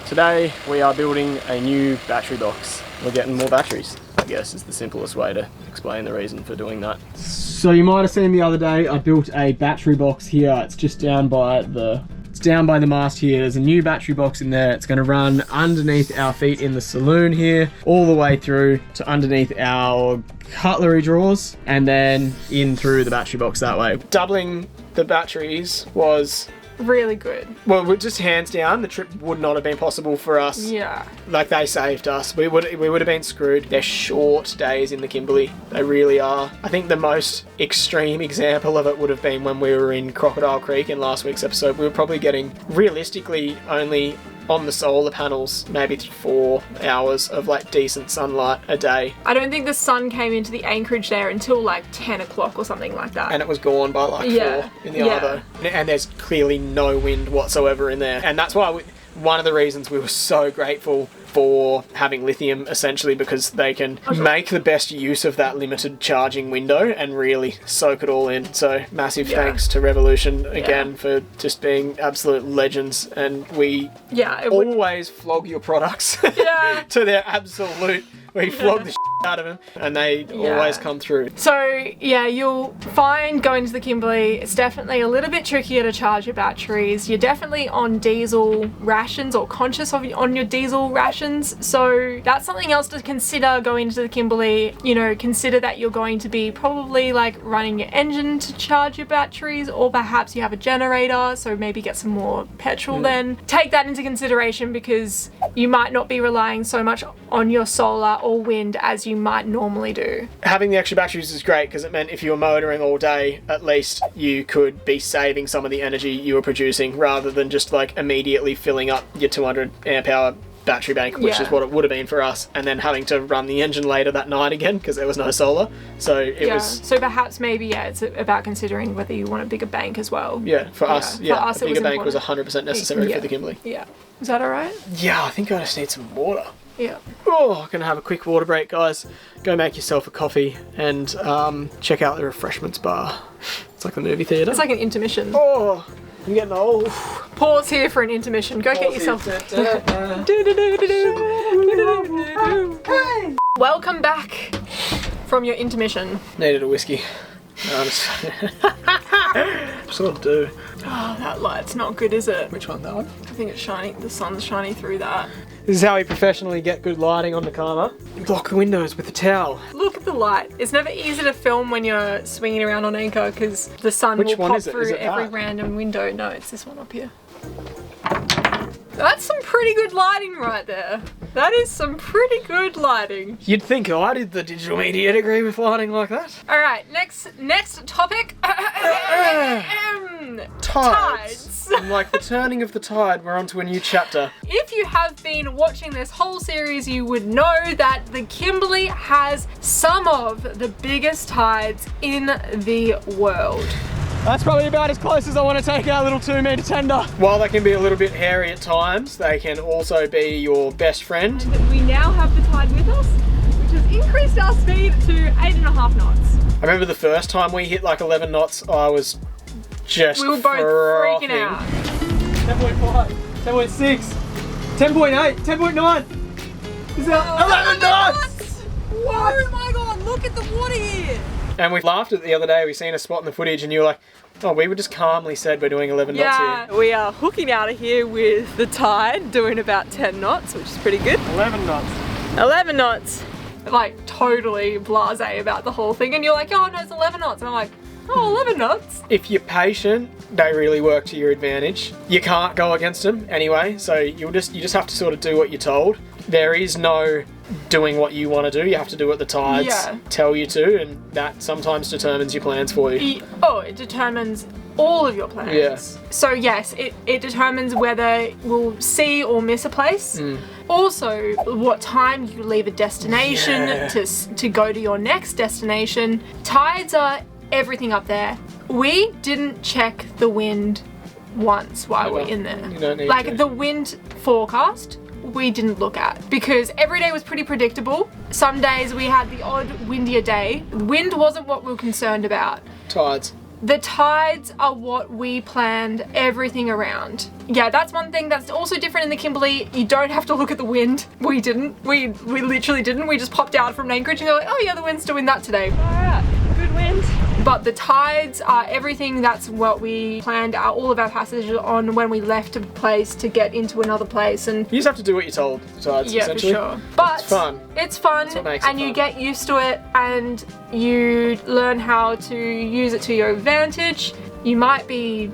Today we are building a new battery box. We're getting more batteries, I guess is the simplest way to explain the reason for doing that. So you might have seen the other day I built a battery box here. It's just down by the It's down by the mast here. There's a new battery box in there. It's going to run underneath our feet in the saloon here, all the way through to underneath our cutlery drawers, and then in through the battery box that way. Doubling the batteries was really good. Well, just hands down, the trip would not have been possible for us. Yeah. Like, they saved us. We would have been screwed. They're short days in the Kimberley. They really are. I think the most extreme example of it would have been when we were in Crocodile Creek in last week's episode. We were probably getting, realistically, only on the solar panels, maybe 4 hours of like decent sunlight a day. I don't think the sun came into the anchorage there until like 10 o'clock or something like that. And it was gone by like 4 in the Arvo. And there's clearly no wind whatsoever in there. And that's why one of the reasons we were so grateful for having lithium, essentially, because they can make the best use of that limited charging window and really soak it all in. So massive thanks to Revolution again for just being absolute legends, and we always flog your products to their absolute. We flog the shit out of them, and they always come through. So yeah, you'll find going to the Kimberley, it's definitely a little bit trickier to charge your batteries. You're definitely on diesel rations, or conscious on your diesel rations. So that's something else to consider going to the Kimberley. You know, consider that you're going to be probably like running your engine to charge your batteries, or perhaps you have a generator, so maybe get some more petrol then. Take that into consideration, because you might not be relying so much on your solar or wind as you might normally do. Having the extra batteries is great, because it meant if you were motoring all day, at least you could be saving some of the energy you were producing, rather than just like immediately filling up your 200 amp hour battery bank, which is what it would have been for us, and then having to run the engine later that night again because there was no solar. So it was. So perhaps maybe it's about considering whether you want a bigger bank as well. For us, a bigger bank was 100% necessary for the Kimberley. Yeah. Is that alright? Yeah, I think I just need some water. Yeah. Oh, I'm gonna have a quick water break, guys. Go make yourself a coffee and check out the refreshments bar. It's like the movie theatre. It's like an intermission. Oh, I'm getting old. Pause here for an intermission. Go get yourself. Welcome back from your intermission. Needed a whiskey. Sort of do. Oh, that light's not good, is it? Which one, that one? I think it's shining. The sun's shining through that. This is how we professionally get good lighting on Nakama. Block the windows with a towel. Look at the light. It's never easy to film when you're swinging around on anchor because the sun will pop through every random window. No, it's this one up here. That's some pretty good lighting right there. That is some pretty good lighting. You'd think I did the digital media degree with lighting like that. All right, next topic. Tides. Like the turning of the tide, we're on to a new chapter. If you have been watching this whole series, you would know that the Kimberley has some of the biggest tides in the world. That's probably about as close as I want to take our little 2 metre tender. While they can be a little bit hairy at times, they can also be your best friend. And we now have the tide with us, which has increased our speed to 8.5 knots. I remember the first time we hit like 11 knots, I was just We were both freaking out. 10.5, 10.6, 10.8, 10.9. Is that 11 knots? What? Oh my god, look at the water here. And we laughed at it the other day. We seen a spot in the footage and you were like, oh, we were just calmly said we're doing 11 knots here. Yeah, we are hooking out of here with the tide, doing about 10 knots, which is pretty good. 11 knots. 11 knots. Like, totally blasé about the whole thing. And you're like, oh, no, it's 11 knots. And I'm like, oh, 11 knots. If you're patient, they really work to your advantage. You can't go against them anyway, so you just have to sort of do what you're told. There is no doing what you want to do. You have to do what the tides tell you to, and that sometimes determines your plans for you. It determines all of your plans. Yeah. So yes, it determines whether we'll see or miss a place. Also, what time you leave a destination to go to your next destination. Tides are everything up there. We didn't check the wind once while we're in there. You don't need like to. the wind forecast, we didn't look at because every day was pretty predictable. Some days we had the odd windier day. Wind wasn't what we were concerned about. Tides. The tides are what we planned everything around. Yeah, that's one thing that's also different in the Kimberley. You don't have to look at the wind. We didn't. We literally didn't. We just popped out from an anchorage and go like, oh yeah, the wind's doing that today. Alright, good wind. But the tides are everything. That's what we planned all of our passages on when we left a place to get into another place. And You just have to do what you're told. Tides, yeah, for essentially. sure. But It's fun. It's fun, That's what makes it and you fun. get used to it, and you learn how to use it to your advantage. You might be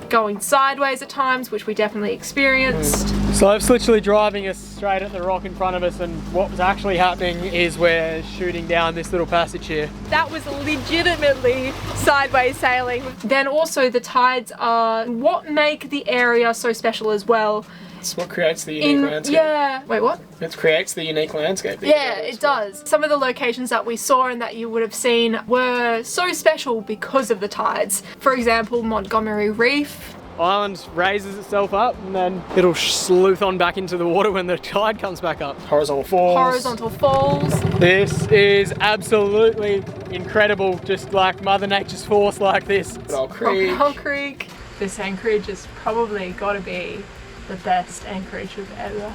going sideways at times, which we definitely experienced. Soph's literally driving us straight at the rock in front of us, and what was actually happening is we're shooting down this little passage here. That was legitimately sideways sailing. Then also the tides are what make the area so special as well. It's what creates the unique landscape. Yeah. Wait, what? It creates the unique landscape. that you Yeah, get it as well. does. Some of the locations that we saw and that you would have seen were so special because of the tides. For example, Montgomery Reef. Island raises itself up and then it'll sleuth on back into the water when the tide comes back up. Horizontal falls. Horizontal falls. This is absolutely incredible, just like Mother Nature's force like this. Good old creek. Crocodile Creek. This anchorage has probably got to be the best anchorage we've ever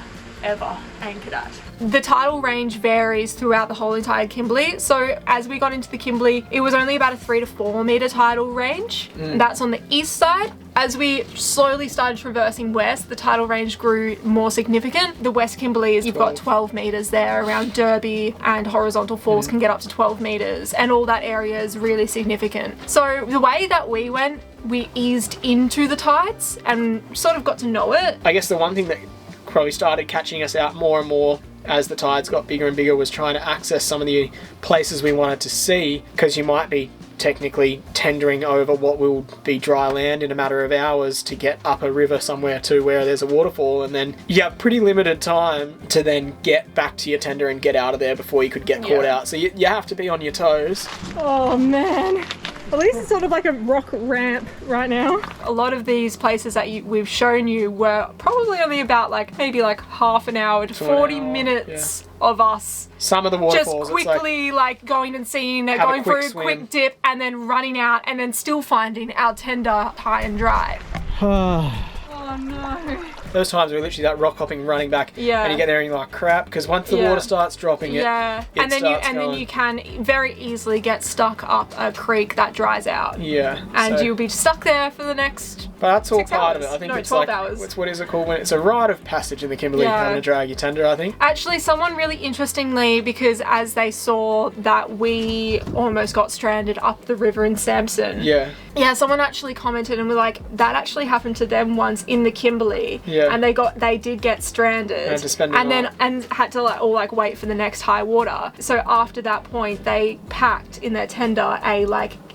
anchored at. The tidal range varies throughout the whole entire Kimberley. So as we got into the Kimberley, it was only about a 3 to 4 meter tidal range. And that's on the east side. As we slowly started traversing west, the tidal range grew more significant. The West Kimberleys, you've got 12 meters there around Derby, and horizontal falls can get up to 12 meters, and all that area is really significant. So the way that we went, we eased into the tides and sort of got to know it. I guess the one thing that probably started catching us out more and more as the tides got bigger and bigger was trying to access some of the places we wanted to see, because you might be technically tendering over what will be dry land in a matter of hours to get up a river somewhere to where there's a waterfall, and then you have pretty limited time to then get back to your tender and get out of there before you could get caught out. So you have to be on your toes. Oh man. At least it's sort of like a rock ramp right now. A lot of these places that we've shown you were probably only about maybe half an hour to 40 an hour, minutes of us Some of the just waterfalls, it's quickly going and seeing, a going for quick a swim. quick dip and then running out and then still finding our tender high and dry. Oh no. those times where literally that rock hopping, running back, Yeah. and you get there and you're like, crap, because once the Yeah. water starts dropping it, Yeah, it and then starts then going. you can very easily get stuck up a creek that dries out. Yeah. And so- you'll be stuck there for the next. But that's all 6 part of hours. it. I think No, it's 12 like, hours. what is it called when it's a rite of passage in the Kimberley, Yeah. having to drag your tender, I think. Actually, someone really interestingly, because as they saw that we almost got stranded up the river in Samson. Yeah. Yeah, someone actually commented and was like, that actually happened to them once in the Kimberley. Yeah. And they did get stranded. Had to spend the and then night. and had to wait for the next high water. So after that point, they packed in their tender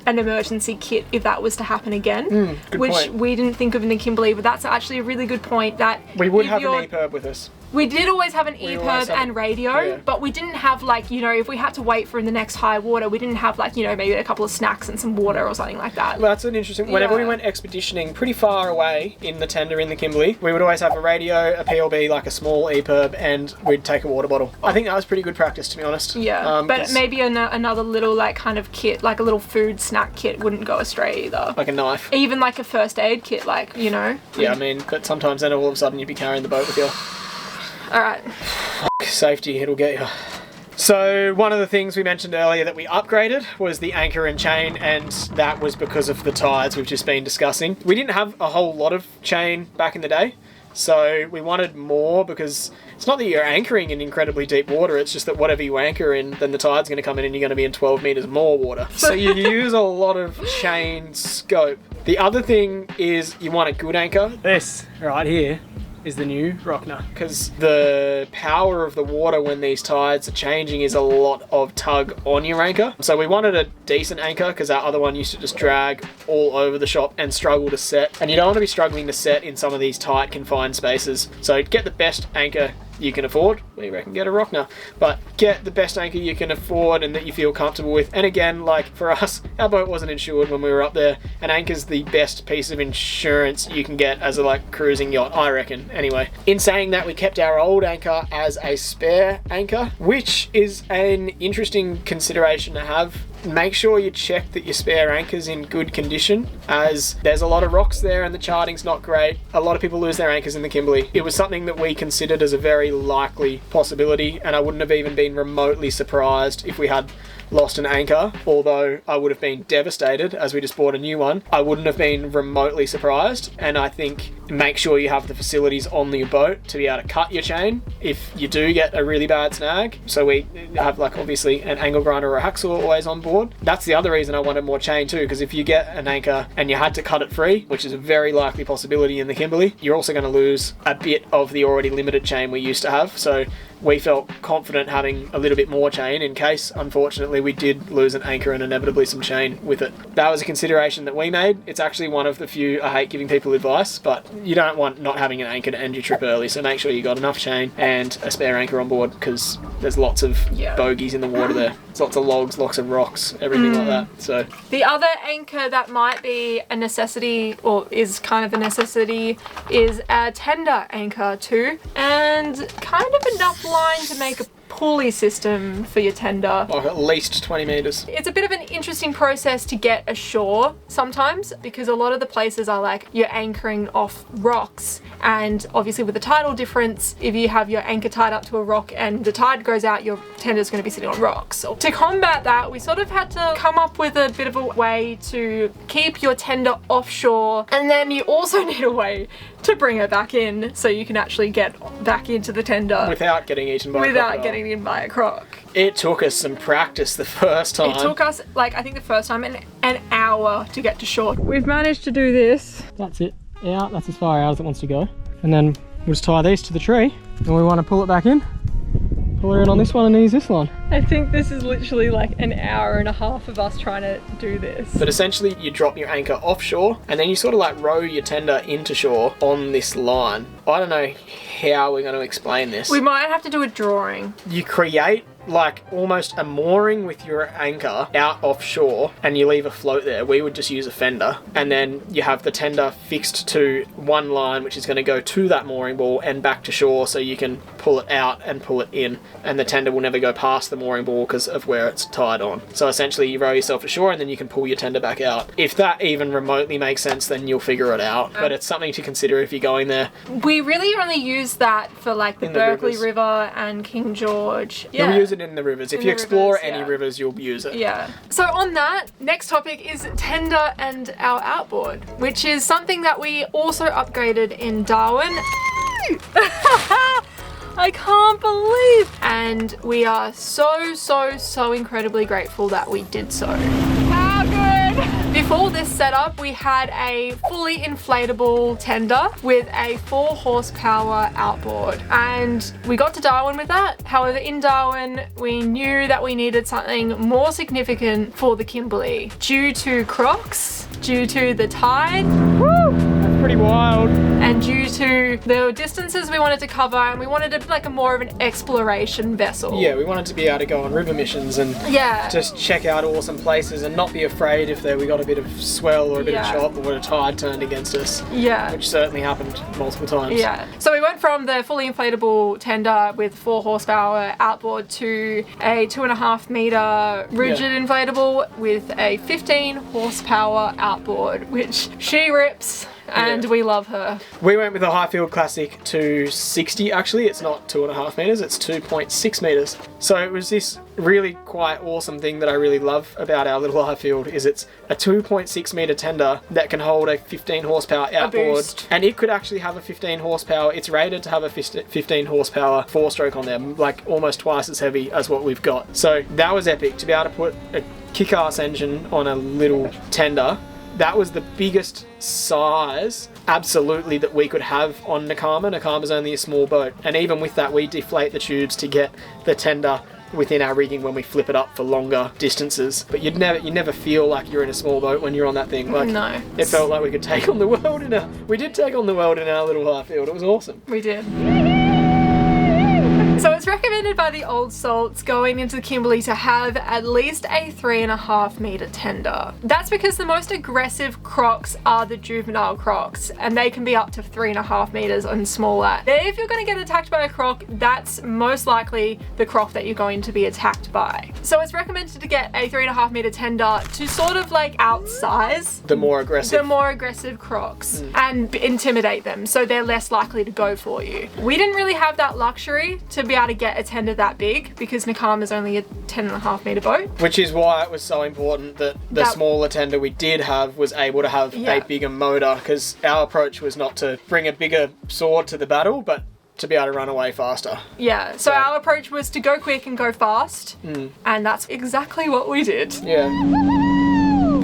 an emergency kit if that was to happen again, good which point. we didn't think of in the Kimberley, but that's actually a really good point that We would if have you're- an EPIRB with us. We did always have an We always EPIRB have- and radio, yeah. but we didn't have if we had to wait for the next high water, we didn't have maybe a couple of snacks and some water or something like that. Well, that's an interesting. Whenever we Yeah. went expeditioning pretty far away in the tender in the Kimberley, we would always have a radio, a PLB, like a small EPIRB, and we'd take a water bottle. I think that was pretty good practice, to be honest. Yeah, but 'cause- maybe another little kind of kit, like a little food snack kit, wouldn't go astray either. like a knife. Even a first aid kit, Yeah, I mean, but sometimes then all of a sudden you'd be carrying the boat with you. All right. Safety, it'll get you. So one of the things we mentioned earlier that we upgraded was the anchor and chain, and that was because of the tides we've just been discussing. We didn't have a whole lot of chain back in the day, so we wanted more, because it's not that you're anchoring in incredibly deep water, it's just that whatever you anchor in, then the tide's going to come in and you're going to be in 12 metres more water. So you use a lot of chain scope. The other thing is you want a good anchor, This right here is the new Rockner. because the power of the water when these tides are changing is a lot of tug on your anchor. So we wanted a decent anchor, because our other one used to just drag all over the shop and struggle to set. And you don't want to be struggling to set in some of these tight, confined spaces. So get the best anchor you can afford. We reckon get a Rockner, but get the best anchor you can afford and that you feel comfortable with. And again, for us, our boat wasn't insured when we were up there. An anchor's the best piece of insurance you can get as a cruising yacht, I reckon. Anyway, in saying that, we kept our old anchor as a spare anchor, which is an interesting consideration to have. Make sure you check that your spare anchor's in good condition, as there's a lot of rocks there and the charting's not great. A lot of people lose their anchors in the Kimberley. It was something that we considered as a very likely possibility, and I wouldn't have even been remotely surprised if we had lost an anchor, although I would have been devastated as we just bought a new one. I wouldn't have been remotely surprised, and I think make sure you have the facilities on your boat to be able to cut your chain if you do get a really bad snag. So we have like obviously an angle grinder or a hacksaw always on board. That's the other reason I wanted more chain too, because if you get an anchor and you had to cut it free, which is a very likely possibility in the Kimberley, you're also going to lose a bit of the already limited chain we used to have. So we felt confident having a little bit more chain in case, unfortunately, we did lose an anchor and inevitably some chain with it. That was a consideration that we made. It's actually one of the few, I hate giving people advice, but you don't want not having an anchor to end your trip early, so make sure you got enough chain and a spare anchor on board, because there's lots of bogeys in the water there. There's lots of logs, lots of rocks, everything like that. So the other anchor that might be a necessity, or is kind of a necessity, is a tender anchor too, and kind of enough line to make a pulley system for your tender. Like at least 20 metres. It's a bit of an interesting process to get ashore sometimes, because a lot of the places are like you're anchoring off rocks, and obviously with the tidal difference, if you have your anchor tied up to a rock and the tide goes out, your tender's going to be sitting on rocks. So to combat that, we sort of had to come up with a bit of a way to keep your tender offshore, and then you also need a way to bring it back in so you can actually get back into the tender without getting eaten by a crocodile. Without getting eaten by a croc. It took us some practice the first time. It took us, like, I think the first time an hour to get to shore. We've managed to do this. That's it out, that's as far out as it wants to go. And then we'll just tie these to the tree, and we want to pull it back in. Pull her in on this one and use this line. I think this is literally like an hour and a half of us trying to do this. But essentially you drop your anchor offshore and then you sort of like row your tender into shore on this line. I don't know how we're going to explain this. We might have to do a drawing. You create like almost a mooring with your anchor out offshore and you leave a float there. We would just use a fender, and then you have the tender fixed to one line which is going to go to that mooring ball and back to shore, so you can pull it out and pull it in, and the tender will never go past the mooring ball because of where it's tied on. So essentially you row yourself ashore and then you can pull your tender back out. If that even remotely makes sense, then you'll figure it out, but it's something to consider if you're going there. We really only use that for like the Berkeley River and King George. You'll use it in the rivers. If you explore any rivers, you'll use it. Yeah. So on that, next topic is tender and our outboard, which is something that we also upgraded in Darwin. I can't believe. And we are so incredibly grateful that we did so. How good! Before this setup, we had a fully inflatable tender with a 4 horsepower outboard, and we got to Darwin with that. However, in Darwin, we knew that we needed something more significant for the Kimberley due to crocs, due to the tide. Woo! Pretty wild. And due to the distances we wanted to cover, and we wanted to like a more of an exploration vessel. Yeah, we wanted to be able to go on river missions and just check out awesome places and not be afraid if we got a bit of swell or a bit of chop or a tide turned against us. Yeah. Which certainly happened multiple times. Yeah. So we went from the fully inflatable tender with 4 horsepower outboard to a 2.5 meter rigid inflatable with a 15 horsepower outboard, which she rips. And we love her. We went with a Highfield Classic 260 actually. It's not 2.5 metres, it's 2.6 metres. So it was this really quite awesome thing that I really love about our little Highfield is it's a 2.6 metre tender that can hold a 15 horsepower outboard. And it could actually have a 15 horsepower. It's rated to have a 15 horsepower 4-stroke on there, like almost twice as heavy as what we've got. So that was epic to be able to put a kick-ass engine on a little tender. That was the biggest size, absolutely, that we could have on Nakama. Nakama's only a small boat. And even with that, we deflate the tubes to get the tender within our rigging when we flip it up for longer distances. But you never feel like you're in a small boat when you're on that thing. Like, no. It felt like we could take on the world we did take on the world in our little Highfield. It was awesome. We did. So it's recommended by the old salts going into the Kimberley to have at least a 3.5 meter tender. That's because the most aggressive crocs are the juvenile crocs, and they can be up to 3.5 meters and smaller. If you're going to get attacked by a croc, that's most likely the croc that you're going to be attacked by. So it's recommended to get a 3.5 meter tender to sort of like outsize the more aggressive crocs and intimidate them, so they're less likely to go for you. We didn't really have that luxury to be able to get get a tender that big because Nakama's only a 10.5 metre boat. Which is why it was so important that the smaller tender we did have was able to have a bigger motor, because our approach was not to bring a bigger sword to the battle, but to be able to run away faster. Yeah, so our approach was to go quick and go fast, and that's exactly what we did. Yeah.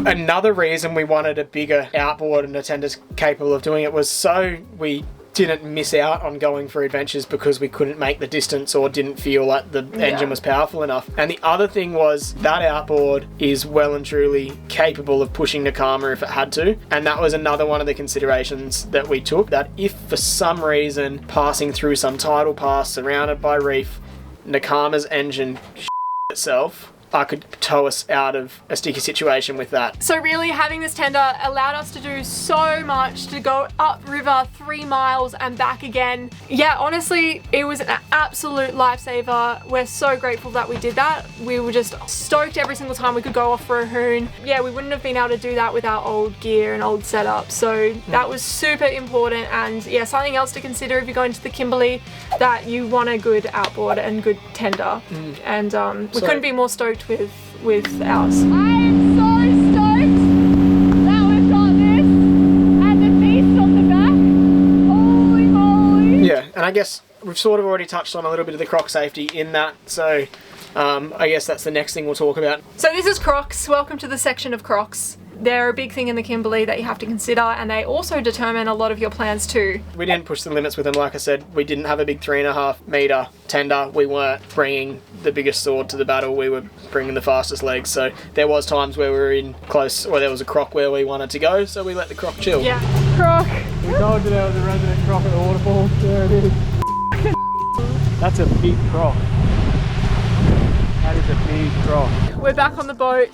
Another reason we wanted a bigger outboard and a tender's capable of doing it was so we didn't miss out on going for adventures because we couldn't make the distance or didn't feel like the engine was powerful enough. And the other thing was that outboard is well and truly capable of pushing Nakama if it had to. And that was another one of the considerations that we took, that if for some reason passing through some tidal pass surrounded by reef, Nakama's engine itself, I could tow us out of a sticky situation with that. So really having this tender allowed us to do so much, to go upriver 3 miles and back again. Yeah, honestly, it was an absolute lifesaver. We're so grateful that we did that. We were just stoked every single time we could go off for a hoon. Yeah, we wouldn't have been able to do that with our old gear and old setup. So that was super important, and yeah, something else to consider if you're going to the Kimberley, that you want a good outboard and good tender. And we couldn't be more stoked with ours. I am so stoked that we've got this and the beast on the back. Holy moly. Yeah, and I guess we've sort of already touched on a little bit of the croc safety in that, so I guess that's the next thing we'll talk about. So this is crocs. Welcome to the section of crocs. They're a big thing in the Kimberley that you have to consider, and they also determine a lot of your plans too. We didn't push the limits with them, like I said. We didn't have a big 3.5 metre tender. We weren't bringing the biggest sword to the battle. We were bringing the fastest legs. So there was times where we were in close, or there was a croc where we wanted to go, so we let the croc chill. Yeah. Croc. We told you there was a resident croc at the waterfall. There it is. That's a big croc. That is a big croc. We're back on the boat.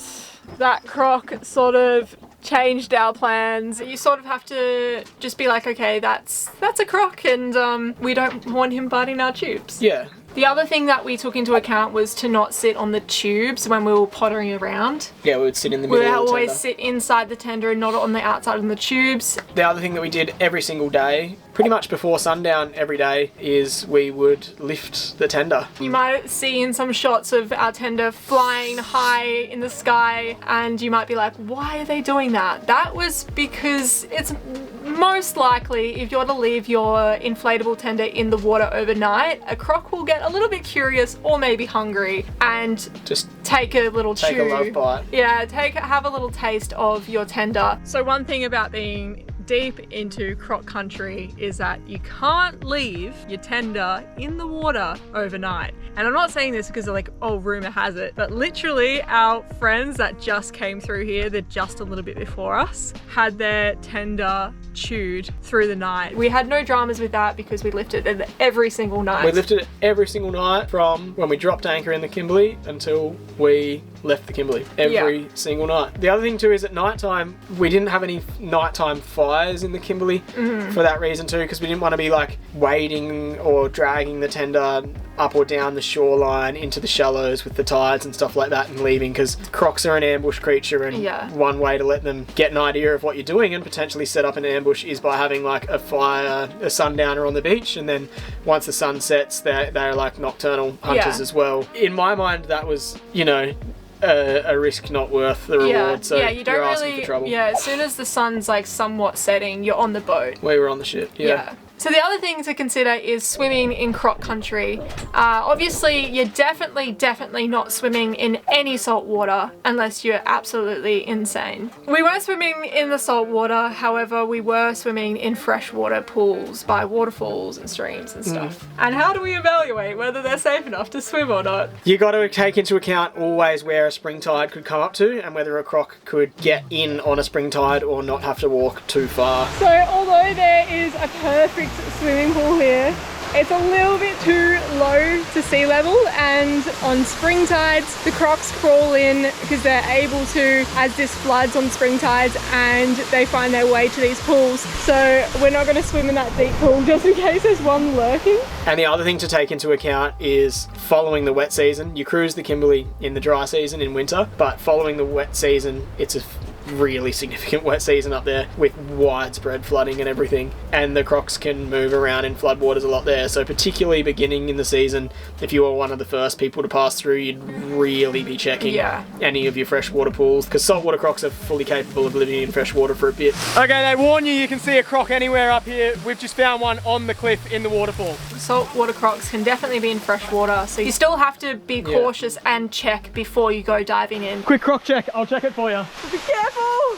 That croc sort of changed our plans. You sort of have to just be like, okay, that's a croc, and we don't want him biting our tubes. Yeah. The other thing that we took into account was to not sit on the tubes when we were pottering around. Yeah, we would sit in the We middle would of the always tender. sit inside the tender and not on the outside of the tubes. The other thing that we did every single day, pretty much before sundown every day, is we would lift the tender. You might see in some shots of our tender flying high in the sky, and you might be like, why are they doing that? That was because it's most likely if you're to leave your inflatable tender in the water overnight, a croc will get a little bit curious or maybe hungry and Just take a little take chew. a love bite. Yeah, have a little taste of your tender. So one thing about being deep into croc country is that you can't leave your tender in the water overnight. And I'm not saying this because of like, oh, rumor has it, but literally our friends that just came through here, they're just a little bit before us, had their tender chewed through the night. We had no dramas with that because we lifted it every single night. We lifted it every single night from when we dropped anchor in the Kimberley until we left the Kimberley. Every single night. The other thing too is at night time, we didn't have any nighttime fires in the Kimberley for that reason too, because we didn't want to be like wading or dragging the tender up or down the shoreline into the shallows with the tides and stuff like that and leaving, because crocs are an ambush creature, and one way to let them get an idea of what you're doing and potentially set up an ambush is by having like a fire, a sundowner on the beach, and then once the sun sets, they're like nocturnal hunters as well. In my mind, that was, you know, a risk not worth the reward. So you don't you're really, asking for trouble. Yeah, as soon as the sun's like somewhat setting, you're on the boat. We were on the ship. Yeah. So the other thing to consider is swimming in croc country. Obviously, you're definitely not swimming in any salt water unless you're absolutely insane. We weren't swimming in the salt water, however, we were swimming in freshwater pools by waterfalls and streams and stuff. And how do we evaluate whether they're safe enough to swim or not? You got to take into account always where a spring tide could come up to and whether a croc could get in on a spring tide or not have to walk too far. So although there is a perfect swimming pool here, it's a little bit too low to sea level, and on spring tides the crocs crawl in because they're able to as this floods on spring tides, and they find their way to these pools. So we're not going to swim in that deep pool just in case there's one lurking. And the other thing to take into account is following the wet season. You cruise the Kimberley in the dry season in winter, but following the wet season, it's a really significant wet season up there with widespread flooding and everything, and the crocs can move around in floodwaters a lot there. So particularly beginning in the season, if you were one of the first people to pass through, you'd really be checking any of your freshwater pools, because saltwater crocs are fully capable of living in freshwater for a bit. Okay, they warn you can see a croc anywhere up here. We've just found one on the cliff in the waterfall. Saltwater crocs can definitely be in freshwater, so you still have to be cautious and check before you go diving in. Quick croc check, I'll check it for you. Be careful!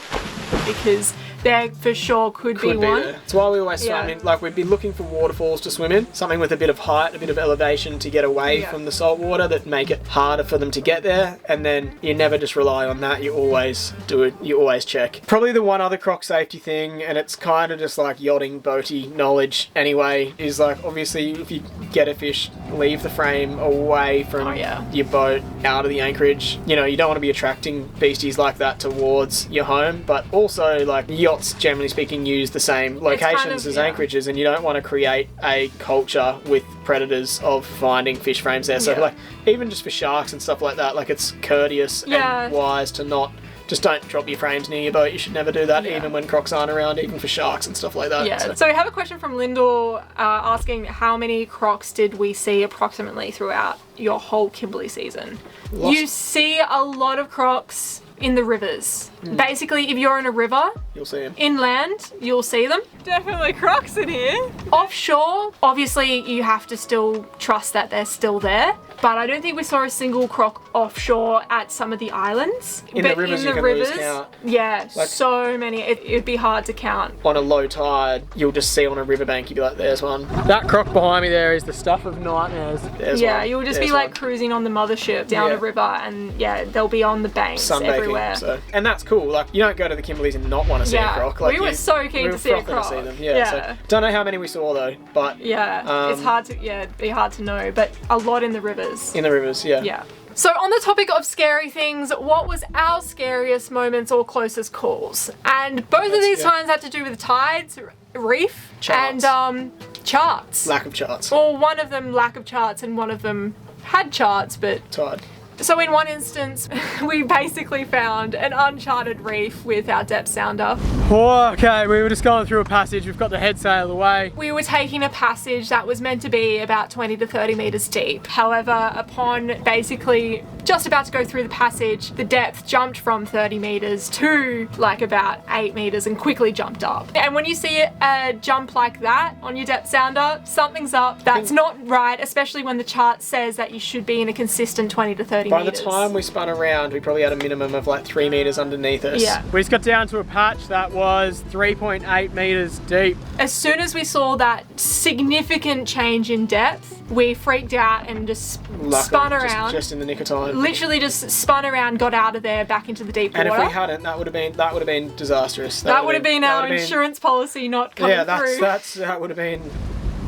Because there for sure could be one. There. That's why we always swim in, like we'd be looking for waterfalls to swim in, something with a bit of height, a bit of elevation to get away from the salt water that make it harder for them to get there, and then you never just rely on that, you always do it, you always check. Probably the one other croc safety thing, and it's kind of just like yachting, boaty knowledge anyway, is like obviously if you get a fish, leave the frame away from your boat, out of the anchorage. You know, you don't want to be attracting beasties like that towards your home, but also like yachts, generally speaking, use the same locations as anchorages, and you don't want to create a culture with predators of finding fish frames there. So like even just for sharks and stuff like that, like it's courteous and wise to not just don't drop your frames near your boat. You should never do that, even when crocs aren't around, even for sharks and stuff like that. So we have a question from Lindor asking how many crocs did we see approximately throughout your whole Kimberley season? You see a lot of crocs in the rivers. Basically, if you're in a river, you'll see them. Inland, you'll see them. Definitely crocs in here. Offshore, obviously you have to still trust that they're still there, but I don't think we saw a single croc offshore at some of the islands. In the rivers, you can lose count. Yeah, like, so many. It'd be hard to count. On a low tide, you'll just see on a riverbank, you'll be like, there's one. That croc behind me there is the stuff of nightmares. There's one. You'll just be like cruising on the Mothership down a river, and they'll be on the banks everywhere. So. And that's cool. Like, you don't go to the Kimberleys and not want to see a croc. Like, we were so keen to see a croc. To see them. So, don't know how many we saw though, but it's hard to it'd be hard to know, but a lot in the rivers. In the rivers, yeah. So on the topic of scary things, what was our scariest moments or closest calls? And both of these times had to do with tides, reef, charts. and charts. Lack of charts. Or one of them lack of charts and one of them had charts, but tide. So in one instance, we basically found an uncharted reef with our depth sounder. Okay, we were just going through a passage. We've got the head sail away. We were taking a passage that was meant to be about 20 to 30 meters deep. However, upon basically just about to go through the passage, the depth jumped from 30 meters to like about 8 meters and quickly jumped up. And when you see a jump like that on your depth sounder, something's up. That's not right, especially when the chart says that you should be in a consistent 20 to 30 By meters. the time we spun around, we probably had a minimum of like 3 meters underneath us. Yeah. We just got down to a patch that was 3.8 meters deep. As soon as we saw that significant change in depth, we freaked out and just spun around. Just in the nick of time. Literally just spun around, got out of there, back into the deep water. And if we hadn't, that would have been disastrous. That would have been our insurance policy not coming through. That would have been.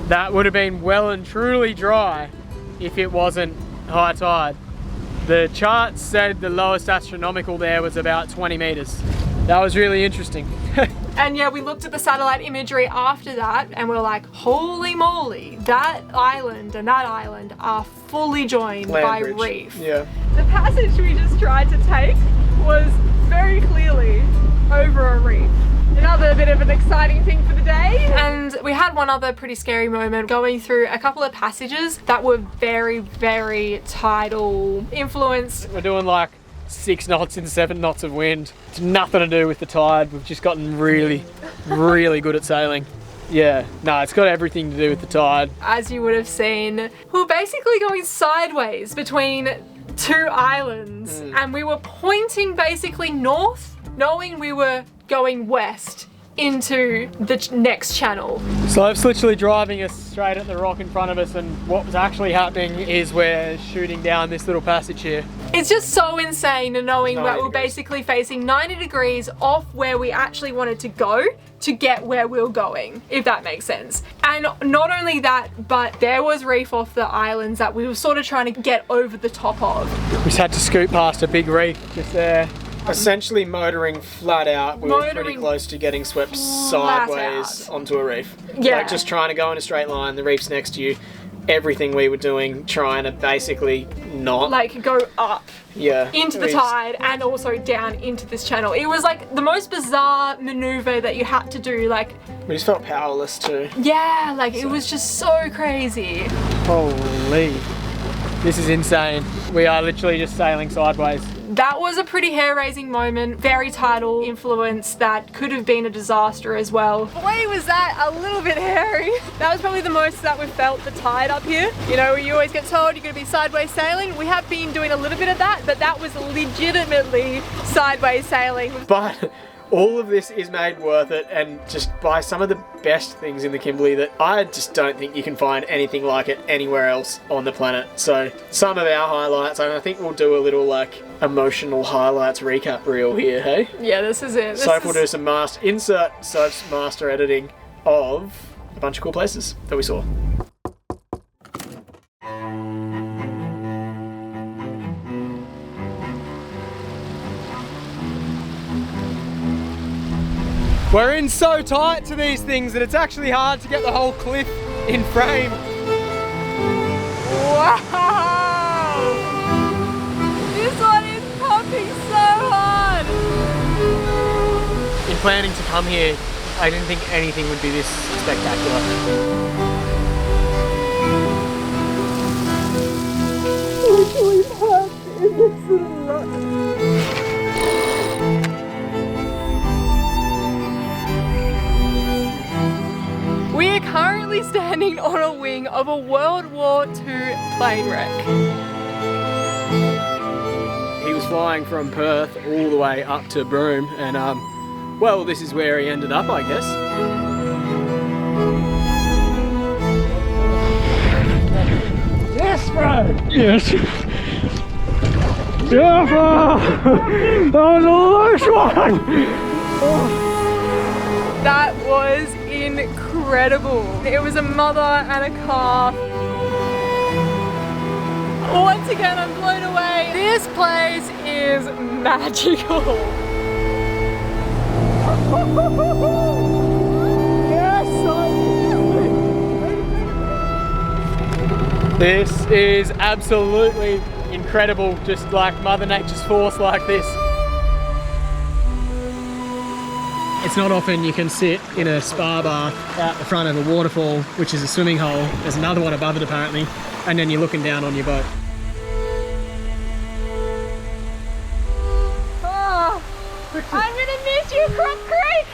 That would have been well and truly dry if it wasn't high tide. The chart said the lowest astronomical there was about 20 meters. That was really interesting. And yeah, we looked at the satellite imagery after that and we were like, holy moly, that island and that island are fully joined by reef. Yeah. The passage we just tried to take was very clearly over a reef. Another bit of an exciting thing for the day. And we had one other pretty scary moment going through a couple of passages that were very, very tidal influenced. We're doing like 6 knots and 7 knots of wind. It's nothing to do with the tide. We've just gotten really, really good at sailing. Yeah, no, it's got everything to do with the tide. As you would have seen, we were basically going sideways between 2 islands and we were pointing basically north, knowing we were going west into the next channel. So it's literally driving us straight at the rock in front of us, and what was actually happening is we're shooting down this little passage here. It's just so insane knowing that we're basically facing 90 degrees off where we actually wanted to go to get where we were going, if that makes sense. And not only that, but there was reef off the islands that we were sort of trying to get over the top of. We just had to scoot past a big reef just there. Essentially motoring flat out, we were pretty close to getting swept sideways onto a reef. Yeah. Like just trying to go in a straight line, the reef's next to you. everything we were doing, trying to basically not like go up into the We tide and also down into this channel. It was like the most bizarre maneuver that you had to do. Like, we just felt powerless too. yeah, like it was just so crazy. Holy. This is insane. We are literally just sailing sideways. That was a pretty hair-raising moment. Very tidal influence that could have been a disaster as well. Boy, was that a little bit hairy. That was probably the most that we've felt the tide up here. You know, you always get told you're gonna be sideways sailing. We have been doing a little bit of that, but that was legitimately sideways sailing. But all of this is made worth it, and just by some of the best things in the Kimberley that I just don't think you can find anything like it anywhere else on the planet. So some of our highlights, and I think we'll do a little like emotional highlights recap reel here, hey? Yeah, this is it. Soph will do some insert Soph's master editing of a bunch of cool places that we saw. We're in so tight to these things that it's actually hard to get the whole cliff in frame. Wow! This one is pumping so hard! In planning to come here, I didn't think anything would be this spectacular. We are currently standing on a wing of a World War II plane wreck. He was flying from Perth all the way up to Broome, and well, this is where he ended up, I guess. Yes, bro! Yes! Yeah, bro! That was a loose one! That was incredible. It was a mother and a calf. Once again, I'm blown away. This place is magical. This is absolutely incredible, just like Mother Nature's force like this. It's not often you can sit in a spa bath out the front of a waterfall, which is a swimming hole. There's another one above it apparently, and then you're looking down on your boat. Oh, I'm gonna miss you, Croc Creek!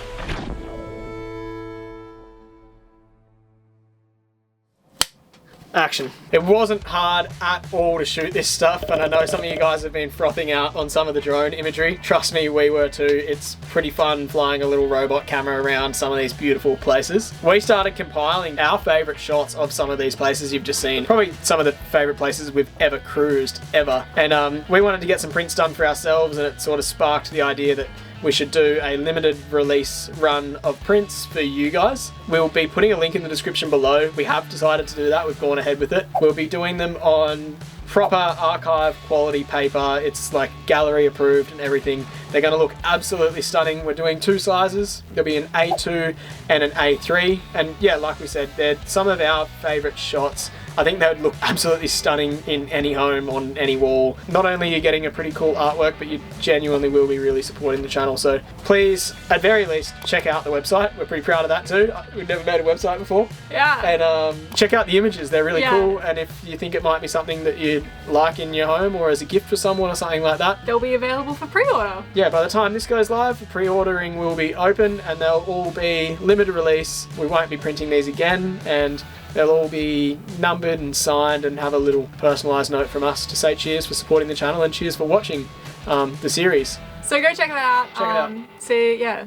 Action. It wasn't hard at all to shoot this stuff, and I know some of you guys have been frothing out on some of the drone imagery. Trust me, we were too. It's pretty fun flying a little robot camera around some of these beautiful places. We started compiling our favourite shots of some of these places you've just seen. Probably some of the favourite places we've ever cruised, ever. And we wanted to get some prints done for ourselves, and it sort of sparked the idea that we should do a limited release run of prints for you guys. We'll be putting a link in the description below. We have decided to do that. We've gone ahead with it. We'll be doing them on proper archive quality paper. It's like gallery approved and everything. They're going to look absolutely stunning. We're doing two sizes. There'll be an A2 and an A3. And yeah, like we said, they're some of our favourite shots. I think they would look absolutely stunning in any home, on any wall. Not only are you getting a pretty cool artwork, but you genuinely will be really supporting the channel. So please, at very least, check out the website. We're pretty proud of that too. We've never made a website before. Yeah. And check out the images. They're really cool. And if you think it might be something that you'd like in your home or as a gift for someone or something like that, they'll be available for pre-order. Yeah, by the time this goes live, pre-ordering will be open and they'll all be limited release. We won't be printing these again, and they'll all be numbered and signed and have a little personalised note from us to say cheers for supporting the channel and cheers for watching the series. So go check it out. Check it out. See, yeah.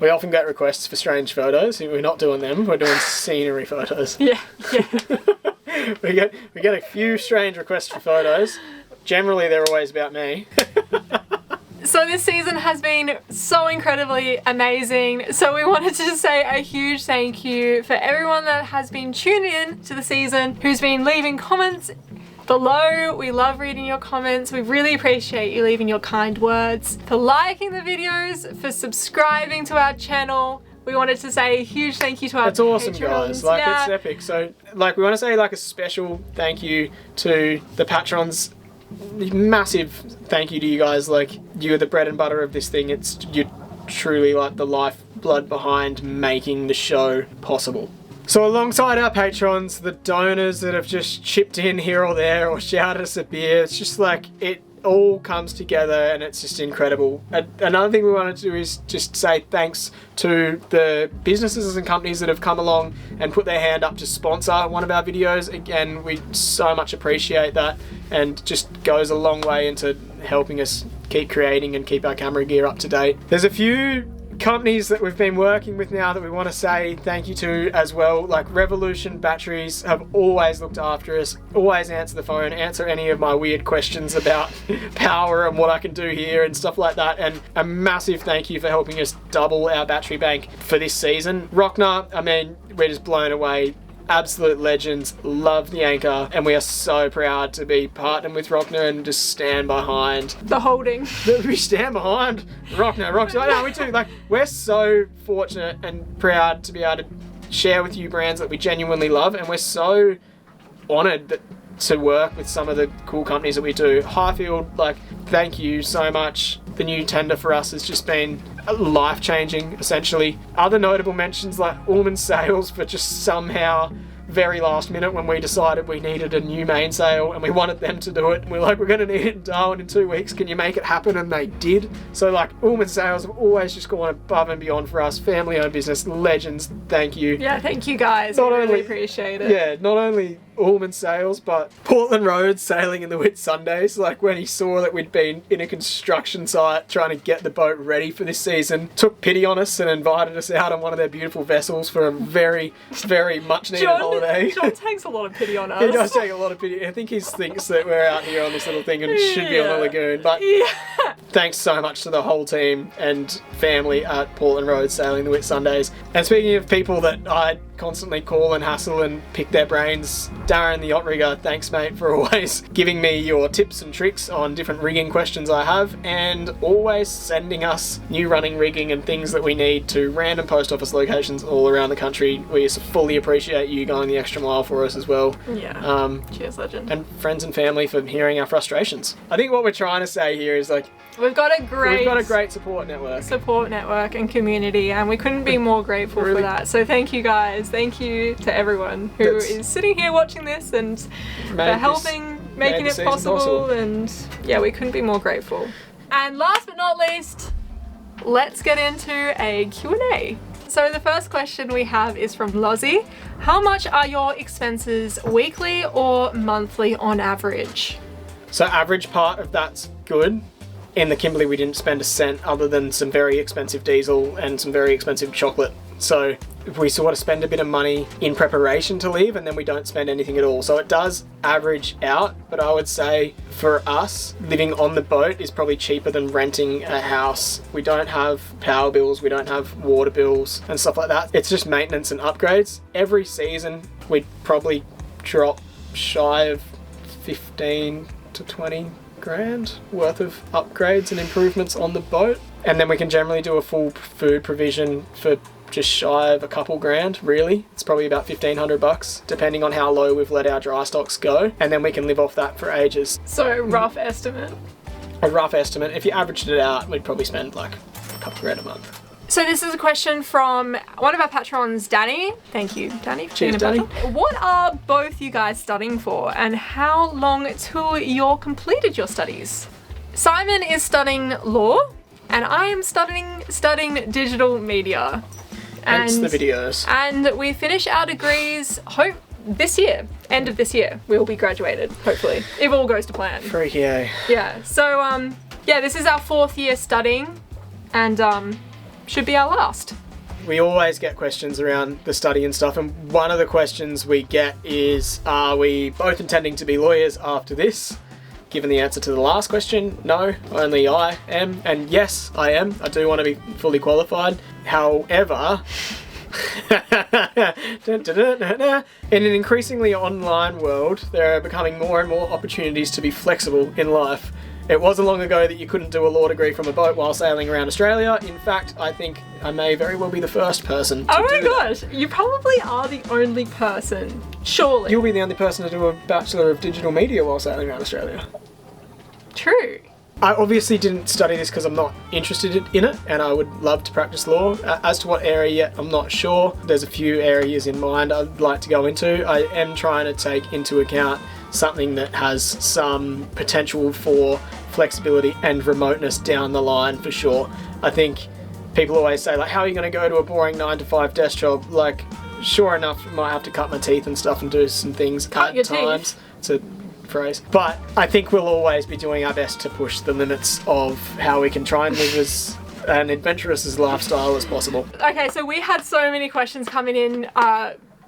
We often get requests for strange photos. We're not doing them. We're doing scenery photos. Yeah, yeah. we get a few strange requests for photos. Generally, they're always about me. So this season has been so incredibly amazing. So we wanted to say a huge thank you for everyone that has been tuning in to the season, who's been leaving comments below. We love reading your comments. We really appreciate you leaving your kind words, for liking the videos, for subscribing to our channel. we wanted to say a huge thank you to our It's awesome, patrons. guys. Like, Yeah. it's epic. So, like, we want to say, like, a special thank you to the patrons. Massive thank you to you guys. Like, you're the bread and butter of this thing. You're truly, like, the lifeblood behind making the show possible. So alongside our patrons, the donors that have just chipped in here or there or shouted us a beer, it's just like, it all comes together and it's just incredible. Another thing we wanted to do is just say thanks to the businesses and companies that have come along and put their hand up to sponsor one of our videos. Again, we so much appreciate that, and just goes a long way into helping us keep creating and keep our camera gear up to date. There's a few companies that we've been working with now that we want to say thank you to as well. Like Revolution Batteries have always looked after us, always answer the phone, answer any of my weird questions about power and what I can do here and stuff like that. And a massive thank you for helping us double our battery bank for this season. Rockner, I mean, we're just blown away. Absolute legends, love the anchor, and we are so proud to be partnered with Rockner and just stand behind The holding. we stand behind Rockner. No, we do. Like, we're so fortunate and proud to be able to share with you brands that we genuinely love, and we're so honoured to work with some of the cool companies that we do. Highfield, like, thank you so much. The new tender for us has just been life-changing, essentially. Other notable mentions like Ullman Sales for just somehow very last minute when we decided we needed a new mainsail and we wanted them to do it. And we're like, we're going to need it in Darwin in 2 weeks. Can you make it happen? And they did. So like, Ullman Sales have always just gone above and beyond for us. Family-owned business, legends. Thank you. Yeah, thank you guys. Not We really only- appreciate it. Yeah, not only Ullman Sales, but Portland Road sailing in the Whit Sundays. Like, when he saw that we'd been in a construction site trying to get the boat ready for this season, took pity on us and invited us out on one of their beautiful vessels for a very, very much needed holiday. John takes a lot of pity on us. He does take a lot of pity. I think he thinks that we're out here on this little thing and should be on the lagoon. But Yeah. thanks so much to the whole team and family at Portland Road sailing the Whit Sundays. And speaking of people that I constantly call and hassle and pick their brains, Darren the yacht rigger, thanks mate for always giving me your tips and tricks on different rigging questions I have, and always sending us new running rigging and things that we need to random post office locations all around the country. We fully appreciate you going the extra mile for us as well. Yeah. Cheers, legend. And friends and family for hearing our frustrations. I think what we're trying to say here is like, We've got a great support network. support network and community, and we couldn't be more grateful for Really- that. So thank you guys. Thank you to everyone who That's- is sitting here watching this and for Made helping making the it season possible. And yeah, we couldn't be more grateful. And last but not least, let's get into a Q&A. So the first question we have is from Lozzie. How much are your expenses weekly or monthly on average? So average part of that's good. In the Kimberley, we didn't spend a cent other than some very expensive diesel and some very expensive chocolate. So we sort of spend a bit of money in preparation to leave, and then we don't spend anything at all. So it does average out, but I would say for us, living on the boat is probably cheaper than renting a house. We don't have power bills, we don't have water bills and stuff like that. It's just maintenance and upgrades. Every season, we'd probably drop shy of 15 to 20 grand worth of upgrades and improvements on the boat, and then we can generally do a full food provision for just shy of a couple grand. Really, it's probably about $1,500 depending on how low we've let our dry stocks go, and then we can live off that for ages. So rough estimate. A rough estimate, if you averaged it out, we'd probably spend like a couple grand a month. So this is a question from one of our patrons, Danny. Thank you, Danny, for being a Cheers, patron. What are both you guys studying for, and how long till you're completed your studies? Simon is studying law, and I am studying digital media. Hence the videos. And we finish our degrees, this year, end of this year, we'll be graduated, hopefully, if all goes to plan. Freaky, eh? Yeah, so yeah, this is our 4th year studying, and should be our last. We always get questions around the study and stuff, and one of the questions we get is, are we both intending to be lawyers after this? Given the answer to the last question, no, only I am, and yes, I am. I do want to be fully qualified. However, in an increasingly online world, there are becoming more and more opportunities to be flexible in life. It wasn't long ago that you couldn't do a law degree from a boat while sailing around Australia. In fact, I think I may very well be the first person to Oh my do gosh, you probably are the only person. Surely. You'll be the only person to do a Bachelor of Digital Media while sailing around Australia. True. I obviously didn't study this because I'm not interested in it, and I would love to practice law. As to what area yet, I'm not sure. There's a few areas in mind I'd like to go into. I am trying to take into account something that has some potential for flexibility and remoteness down the line for sure. I think people always say, like, how are you going to go to a boring 9-to-5 desk job? Like, sure enough, I might have to cut my teeth and stuff and do some things Cut your at times. teeth. It's a phrase. But I think we'll always be doing our best to push the limits of how we can try and live as an adventurous lifestyle as possible. Okay, so we had so many questions coming in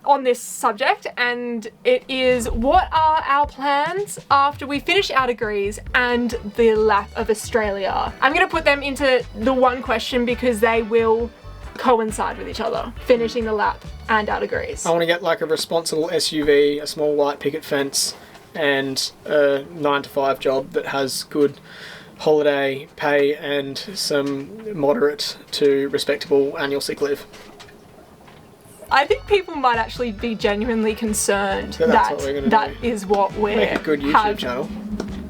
on this subject, and it is, what are our plans after we finish our degrees and the lap of Australia? I'm going to put them into the one question because they will coincide with each other, finishing the lap and our degrees. I want to get like a responsible SUV, a small white picket fence, and a 9-to-5 job that has good holiday pay and some moderate to respectable annual sick leave. I think people might actually be genuinely concerned So that's what we're gonna that do. is what we're Make a good YouTube channel.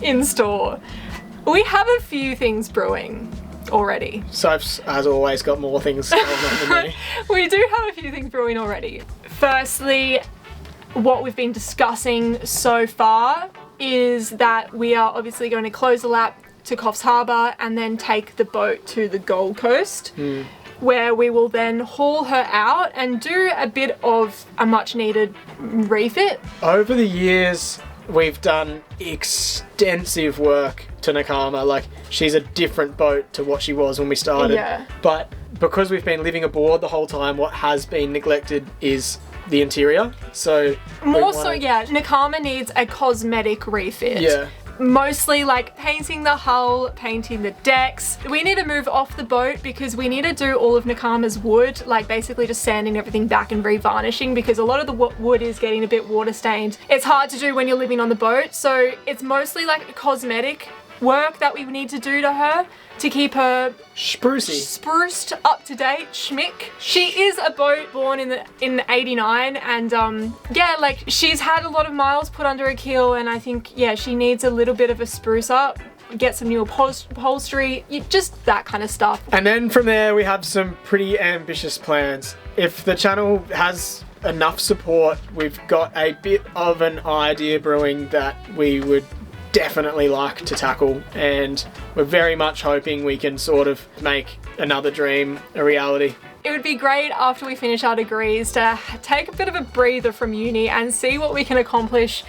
in store. We have a few things brewing already. Sophs, as always, got more things going on than me. We do have a few things brewing already. Firstly, what we've been discussing so far is that we are obviously going to close the lap to Coffs Harbour and then take the boat to the Gold Coast, where we will then haul her out and do a bit of a much needed refit. Over the years, we've done extensive work to Nakama. Like, she's a different boat to what she was when we started. Yeah. But because we've been living aboard the whole time, what has been neglected is the interior. So More so, yeah, Nakama needs a cosmetic refit. Yeah. Mostly like painting the hull, painting the decks. We need to move off the boat because we need to do all of Nakama's wood, like basically just sanding everything back and re-varnishing, because a lot of the wood is getting a bit water stained. It's hard to do when you're living on the boat, so it's mostly like cosmetic work that we need to do to her to keep her spruced, up to date, schmick. She is a boat born in 89, and yeah, like she's had a lot of miles put under her keel, and I think, yeah, she needs a little bit of a spruce up, get some new upholstery, just that kind of stuff. And then from there, we have some pretty ambitious plans. If the channel has enough support, we've got a bit of an idea brewing that we would definitely like to tackle, and we're very much hoping we can sort of make another dream a reality. It would be great after we finish our degrees to take a bit of a breather from uni and see what we can accomplish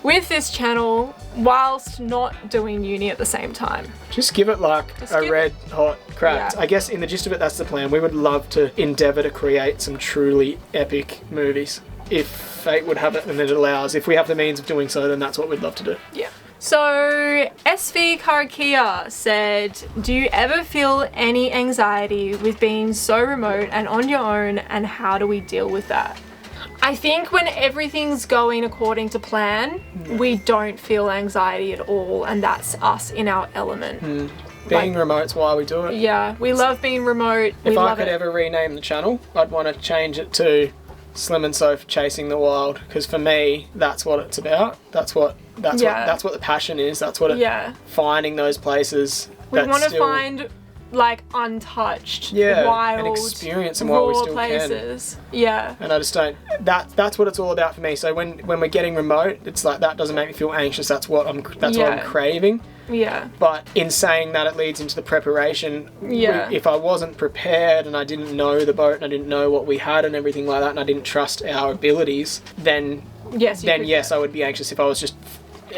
with this channel whilst not doing uni at the same time. Just give it like a red hot crack. Yeah. I guess in the gist of it, that's the plan. We would love to endeavour to create some truly epic movies. If fate would have it and it allows, if we have the means of doing so, then that's what we'd love to do. Yeah. So SV Karakia said, do you ever feel any anxiety with being so remote and on your own, and how do we deal with that? I think when everything's going according to plan, we don't feel anxiety at all, and that's us in our element. Being remote's why we do it. Yeah, we love being remote. If I could ever rename the channel, I'd want to change it to Slim and Soph Chasing the Wild, because for me, that's what it's about. That's what the passion is. That's what finding those places. We want to find like untouched, wild, and experience them while we still places. can. Yeah. And I just don't. That's what it's all about for me. So when we're getting remote, it's like that doesn't make me feel anxious. That's what I'm craving. Yeah. But in saying that, it leads into the preparation. Yeah. If I wasn't prepared and I didn't know the boat and I didn't know what we had and everything like that, and I didn't trust our abilities, then yes, I would be anxious if I was just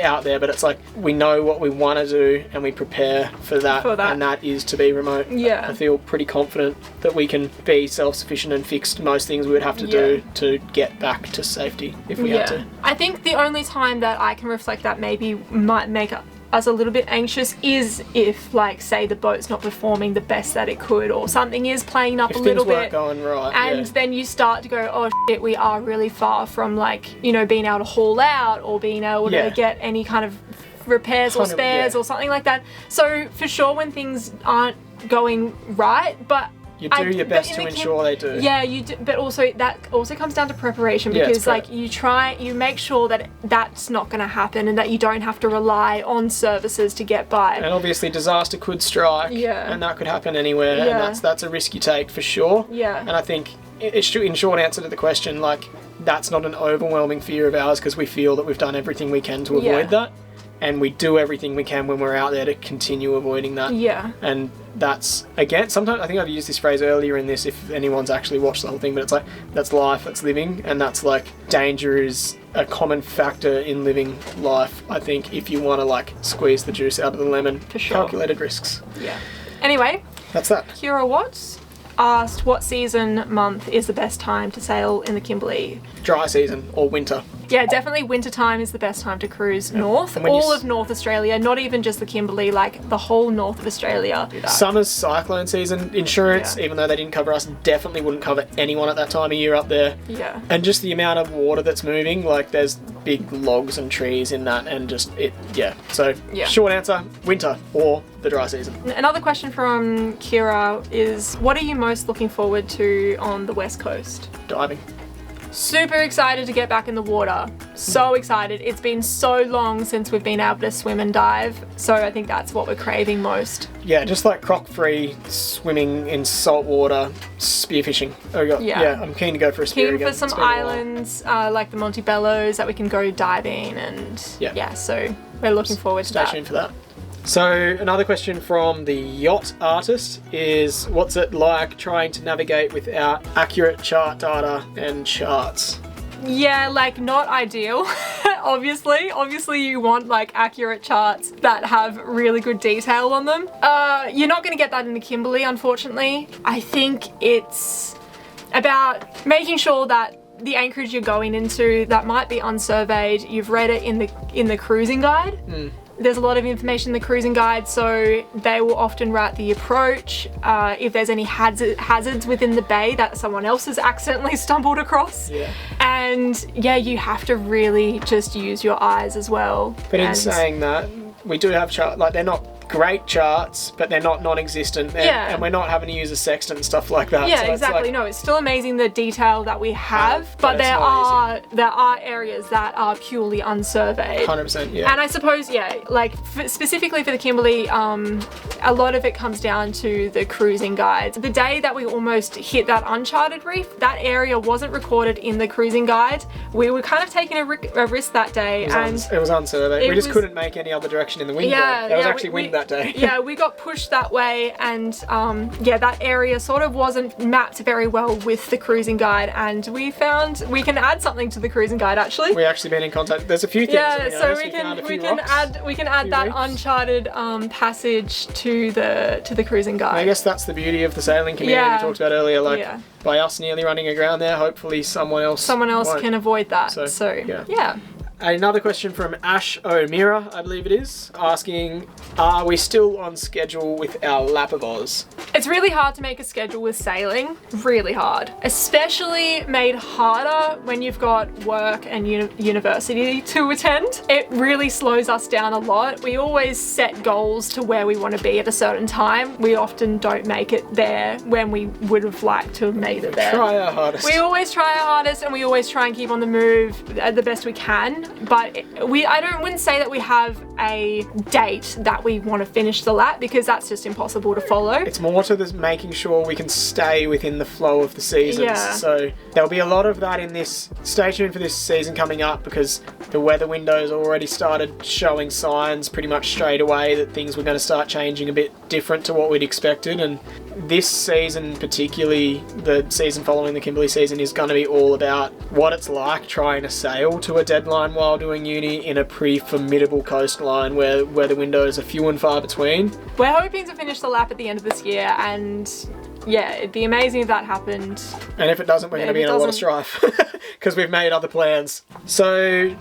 out there. But it's like, we know what we want to do and we prepare for that, and that is to be remote. Yeah. I feel pretty confident that we can be self-sufficient and fix most things we would have to do to get back to safety if we had to. I think the only time that I can reflect that maybe might make us a little bit anxious is if, like, say the boat's not performing the best that it could, or something is playing up a little bit, things weren't going right, and then you start to go, oh shit, we are really far from, like, you know, being able to haul out or being able to get any kind of repairs or spares or something like that. So for sure when things aren't going right, but you do your best to ensure they do. Yeah, you do, but also that also comes down to preparation, because like you make sure that that's not going to happen and that you don't have to rely on services to get by. And obviously disaster could strike, and that could happen anywhere, and that's a risk you take for sure. Yeah. And I think in short answer to the question, like, that's not an overwhelming fear of ours, because we feel that we've done everything we can to avoid that. And we do everything we can when we're out there to continue avoiding that. Yeah. And that's, again, sometimes, I think I've used this phrase earlier in this, if anyone's actually watched the whole thing, but it's like, that's life, that's living, and that's like, danger is a common factor in living life, I think, if you want to like squeeze the juice out of the lemon. For sure. Calculated risks. Yeah. Anyway. That's that. Kira Watts asked what season month is the best time to sail in the Kimberley? Dry season or winter. Yeah, definitely winter time is the best time to cruise north. All of North Australia, not even just the Kimberley, like the whole north of Australia. Summer's cyclone season. Insurance, even though they didn't cover us, definitely wouldn't cover anyone at that time of year up there. Yeah. And just the amount of water that's moving, like there's big logs and trees in that, and just So short answer, winter or the dry season. Another question from Kira is, what are you most looking forward to on the West Coast? Diving. Super excited to get back in the water. So excited. It's been so long since we've been able to swim and dive. So I think that's what we're craving most. Yeah, just like croc-free swimming in salt water, spearfishing. I'm keen to go for a spear again. Keen for some islands like the Montebellos that we can go diving, and so we're looking forward to that. Stay tuned for that. So another question from the yacht artist is, what's it like trying to navigate without accurate chart data and charts? Yeah, like not ideal. Obviously you want like accurate charts that have really good detail on them. You're not going to get that in the Kimberley, unfortunately. I think it's about making sure that the anchorage you're going into that might be unsurveyed, you've read it in the cruising guide. There's a lot of information in the cruising guide, so they will often write the approach, if there's any hazards within the bay that someone else has accidentally stumbled across. And you have to really just use your eyes as well. But in saying that, we do have charts, like they're not great charts, but they're not non-existent, and we're not having to use a sextant and stuff like that. Yeah, so exactly. No, it's still amazing the detail that we have, but there are areas that are purely unsurveyed. 100%, yeah. And I suppose, like specifically for the Kimberley, a lot of it comes down to the cruising guides. The day that we almost hit that uncharted reef, that area wasn't recorded in the cruising guide. We were kind of taking a risk that day, it was unsurveyed. We just couldn't make any other direction in the wind. There was actually wind that day. Yeah, we got pushed that way, and that area sort of wasn't mapped very well with the cruising guide, and we found we can add something to the cruising guide actually. We actually been in contact. There's a few things. Yeah, so we can add that uncharted passage to the cruising guide. I guess that's the beauty of the sailing community we talked about earlier. Like by us nearly running aground there, hopefully someone else can avoid that. So yeah. Another question from Ash O'Meara, I believe it is, asking, are we still on schedule with our lap of Oz? It's really hard to make a schedule with sailing, really hard. Especially made harder when you've got work and university to attend. It really slows us down a lot. We always set goals to where we want to be at a certain time. We often don't make it there when we would have liked to have made it there. Try our hardest. We always try our hardest, and we always try and keep on the move the best we can. But I wouldn't say that we have a date that we want to finish the lap, because that's just impossible to follow. It's more to this making sure we can stay within the flow of the seasons. Yeah. So there'll be a lot of that in this. Stay tuned for this season coming up, because the weather windows already started showing signs pretty much straight away that things were going to start changing a bit different to what we'd expected. And this season, particularly the season following the Kimberley season, is going to be all about what it's like trying to sail to a deadline while doing uni in a pretty formidable coastline where the windows are few and far between. We're hoping to finish the lap at the end of this year, and it'd be amazing if that happened. And if it doesn't, we're going to be in a lot of strife because we've made other plans. So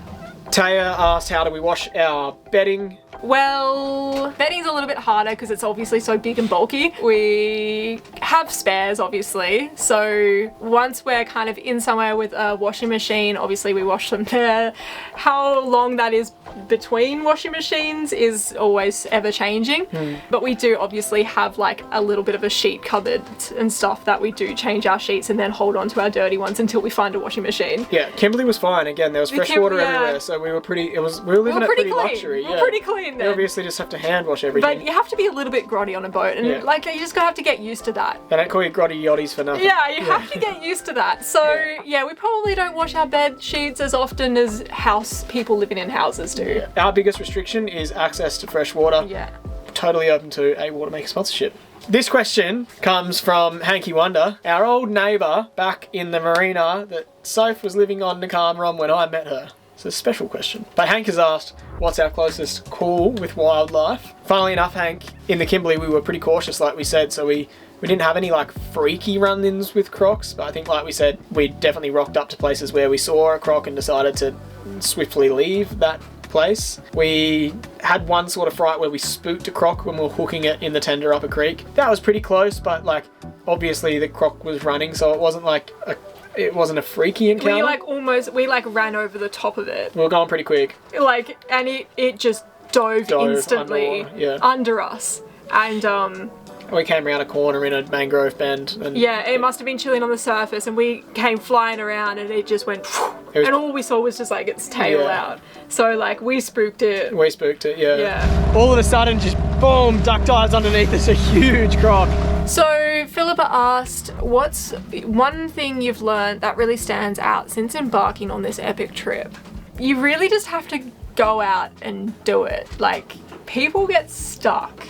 Taya asked, how do we wash our bedding? Well, bedding's a little bit harder because it's obviously so big and bulky. We have spares, obviously. So once we're kind of in somewhere with a washing machine, obviously we wash them there. How long that is between washing machines is always ever changing. But we do obviously have like a little bit of a sheet cupboard and stuff that we do change our sheets and then hold on to our dirty ones until we find a washing machine. Yeah, Kimberley was fine. Again, there was fresh water everywhere, so we were pretty. We were living at pretty luxury. We're pretty clean then. You obviously just have to hand wash everything. But you have to be a little bit grotty on a boat, and like you just gotta have to get used to that. They don't call you grotty yachties for nothing. Yeah, you have to get used to that. So yeah, we probably don't wash our bed sheets as often as house people living in houses do. Yeah. Our biggest restriction is access to fresh water. Yeah. Totally open to a Watermaker sponsorship. This question comes from Hanky Wonder, our old neighbour back in the marina that Soph was living on Nakama on when I met her. It's a special question. But Hank has asked, what's our closest call with wildlife? Funnily enough, Hank, in the Kimberley we were pretty cautious, like we said, so we didn't have any like freaky run-ins with crocs, but I think like we said, we definitely rocked up to places where we saw a croc and decided to swiftly leave that place. We had one sort of fright where we spooked a croc when we were hooking it in the tender up a creek. That was pretty close, but like obviously the croc was running, so it wasn't like it wasn't a freaky encounter. We ran over the top of it. We were going pretty quick. And it just dove instantly under us. And we came around a corner in a mangrove bend. And it must have been chilling on the surface, and we came flying around and it just went and all we saw was just like its tail out. So like we spooked it. We spooked it, yeah. All of a sudden just boom, duck dives underneath us, a huge croc. So Philippa asked, what's one thing you've learned that really stands out since embarking on this epic trip? You really just have to go out and do it. Like, people get stuck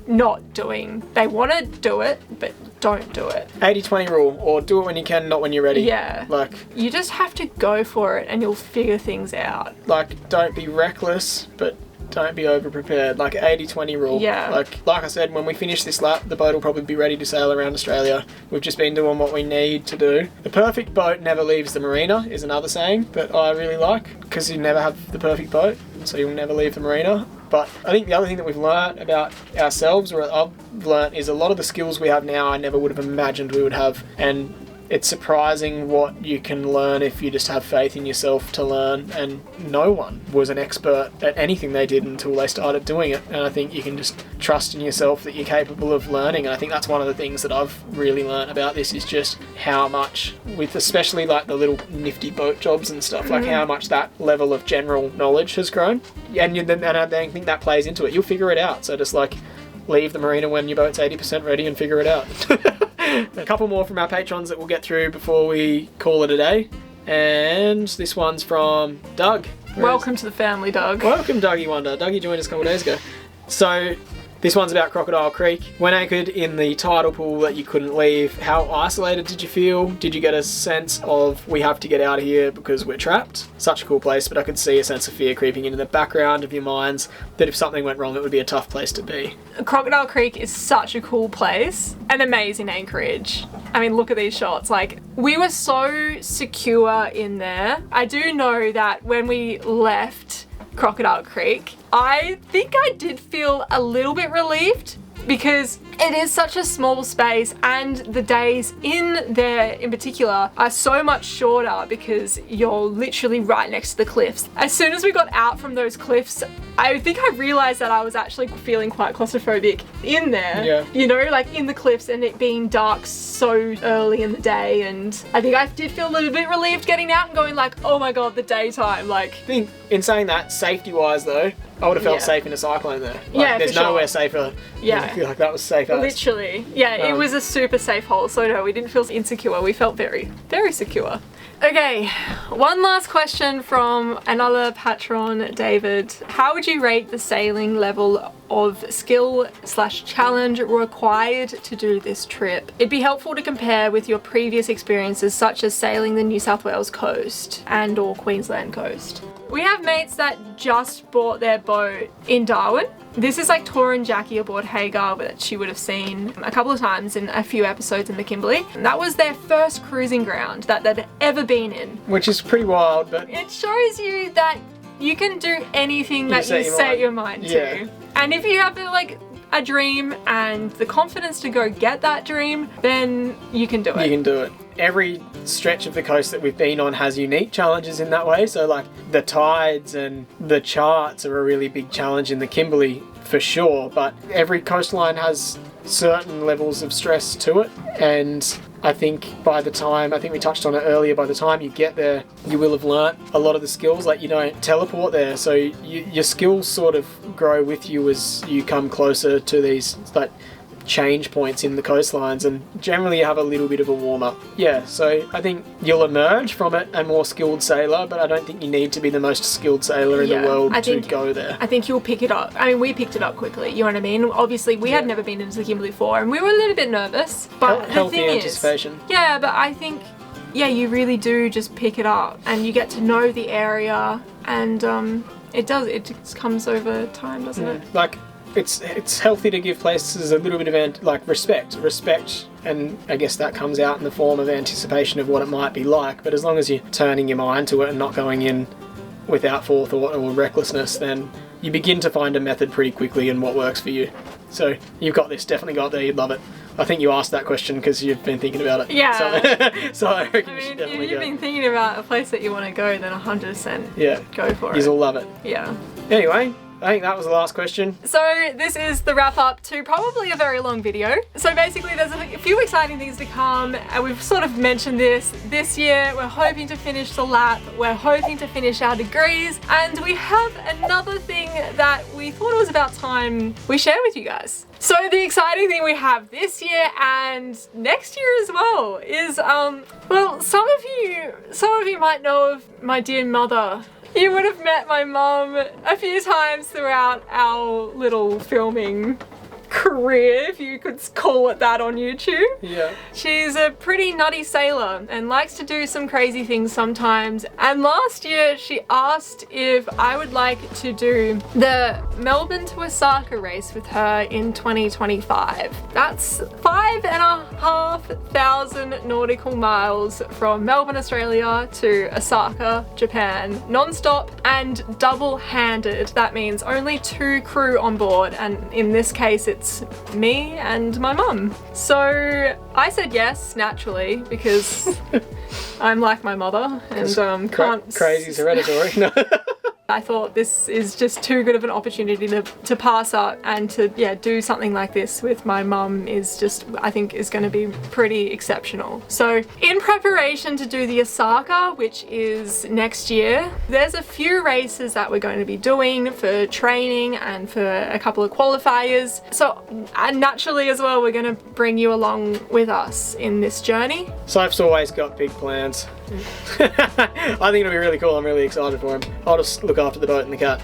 not doing. They want to do it, but don't do it. 80-20 rule, or do it when you can, not when you're ready. Yeah. Like, you just have to go for it and you'll figure things out. Like, don't be reckless, but don't be over-prepared. Like, 80-20 rule. Yeah. Like I said, when we finish this lap, the boat will probably be ready to sail around Australia. We've just been doing what we need to do. The perfect boat never leaves the marina is another saying that I really like, because you never have the perfect boat, so you'll never leave the marina. But I think the other thing that we've learnt about ourselves, or I've learnt, is a lot of the skills we have now I never would have imagined we would have. And it's surprising what you can learn if you just have faith in yourself to learn, and no one was an expert at anything they did until they started doing it. And I think you can just trust in yourself that you're capable of learning, and I think that's one of the things that I've really learned about this, is just how much, with especially like the little nifty boat jobs and stuff, like how much that level of general knowledge has grown. And I think that plays into it. You'll figure it out, so just like leave the marina when your boat's 80% ready and figure it out. A couple more from our patrons that we'll get through before we call it a day. And this one's from Doug. Welcome to the family, Doug. Welcome, Dougie Wonder. Dougie joined us a couple days ago. So, this one's about Crocodile Creek. When anchored in the tidal pool that you couldn't leave, how isolated did you feel? Did you get a sense of, we have to get out of here because we're trapped? Such a cool place, but I could see a sense of fear creeping into the background of your minds, that if something went wrong, it would be a tough place to be. Crocodile Creek is such a cool place. An amazing anchorage. I mean, look at these shots. Like, we were so secure in there. I do know that when we left Crocodile Creek, I think I did feel a little bit relieved, because it is such a small space, and the days in there in particular are so much shorter because you're literally right next to the cliffs. As soon as we got out from those cliffs, I think I realized that I was actually feeling quite claustrophobic in there. Yeah. You know, like in the cliffs, and it being dark so early in the day, and I think I did feel a little bit relieved getting out and going like, oh my god, the daytime. Like, I think in saying that, safety-wise though, I would have felt safe in a cyclone there. Like, there's nowhere safer. Yeah. I feel like that was safe as. Literally. Yeah, it was a super safe hole, so no, we didn't feel insecure. We felt very, very secure. Okay, one last question from another patron, David. How would you rate the sailing level of skill/challenge required to do this trip? It'd be helpful to compare with your previous experiences, such as sailing the New South Wales coast and or Queensland coast. We have mates that just bought their boat in Darwin. This is like Tor and Jackie aboard Hagar that she would have seen a couple of times in a few episodes in the Kimberley. And that was their first cruising ground that they'd ever been in. Which is pretty wild, but it shows you that you can do anything that you set your set mind. your mind Yeah. to. And if you have like a dream and the confidence to go get that dream, then you can do it. You can do it. Every stretch of the coast that we've been on has unique challenges in that way. So like the tides and the charts are a really big challenge in the Kimberley for sure, but every coastline has certain levels of stress to it. And I think we touched on it earlier, by the time you get there, you will have learnt a lot of the skills. Like, you don't teleport there, so your skills sort of grow with you as you come closer to these like change points in the coastlines, and generally you have a little bit of a warm-up. Yeah, so I think you'll emerge from it a more skilled sailor, but I don't think you need to be the most skilled sailor in the world to go there. I think you'll pick it up. I mean, we picked it up quickly, you know what I mean? Obviously, we had never been into the Kimberley before, and we were a little bit nervous, but Healthy anticipation. Yeah, but I think, you really do just pick it up, and you get to know the area, and it just comes over time, doesn't it? Like, it's healthy to give places a little bit of respect, and I guess that comes out in the form of anticipation of what it might be like. But as long as you're turning your mind to it and not going in without forethought or recklessness, then you begin to find a method pretty quickly and what works for you. So you've got this, definitely got there, you'd love it. I think you asked that question because you've been thinking about it. Yeah. So I reckon you should definitely if you've been thinking about a place that you want to go, then 100% go for it. You'll love it. Yeah. Anyway, I think that was the last question. So this is the wrap up to probably a very long video. So basically there's a few exciting things to come, and we've sort of mentioned this year. We're hoping to finish the lap, we're hoping to finish our degrees, and we have another thing that we thought it was about time we share with you guys. So the exciting thing we have this year and next year as well is, well, some of you might know of my dear mother. You would have met my mum a few times throughout our little filming career, if you could call it that, on YouTube. Yeah. She's a pretty nutty sailor and likes to do some crazy things sometimes. And last year she asked if I would like to do the Melbourne to Osaka race with her in 2025. That's 5,500 nautical miles from Melbourne, Australia to Osaka, Japan, non-stop and double-handed. That means only 2 crew on board, and in this case it's me and my mum. So I said yes, naturally, because I'm like my mother and crazy's hereditary. No. I thought this is just too good of an opportunity to pass up, and to do something like this with my mum is just, I think, is going to be pretty exceptional. So in preparation to do the Osaka, which is next year, there's a few races that we're going to be doing for training and for a couple of qualifiers. So naturally as well, we're going to bring you along with us in this journey. Soph's always got big plans. I think it'll be really cool. I'm really excited for him. I'll just look after the boat and the cat.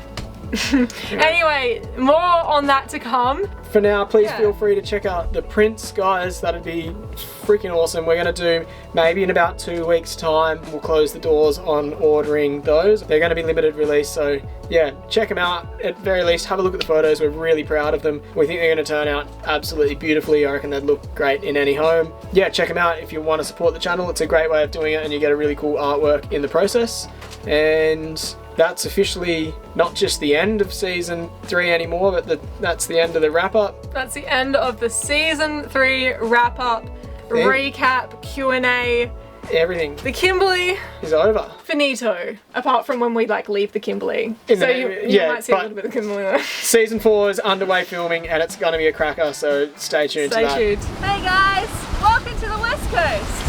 Anyway, more on that to come. For now, please feel free to check out the prints, guys. That'd be freaking awesome. We're going to do, maybe in about 2 weeks' time, we'll close the doors on ordering those. They're going to be limited release, so yeah, check them out. At very least, have a look at the photos. We're really proud of them. We think they're going to turn out absolutely beautifully. I reckon they'd look great in any home. Yeah, check them out if you want to support the channel. It's a great way of doing it, and you get a really cool artwork in the process. And that's officially not just the end of season 3 anymore, but that's the end of the wrap-up. That's the end of the season 3 wrap-up, recap, Q&A. Everything. The Kimberley is over. Finito. Apart from when we leave the Kimberley. You might see a little bit of Kimberley there. Season 4 is underway filming, and it's going to be a cracker, so stay tuned to that. Stay tuned. Hey guys, welcome to the West Coast.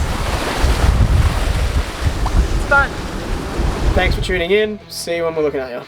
It's fun. Thanks for tuning in. See you when we're looking at you.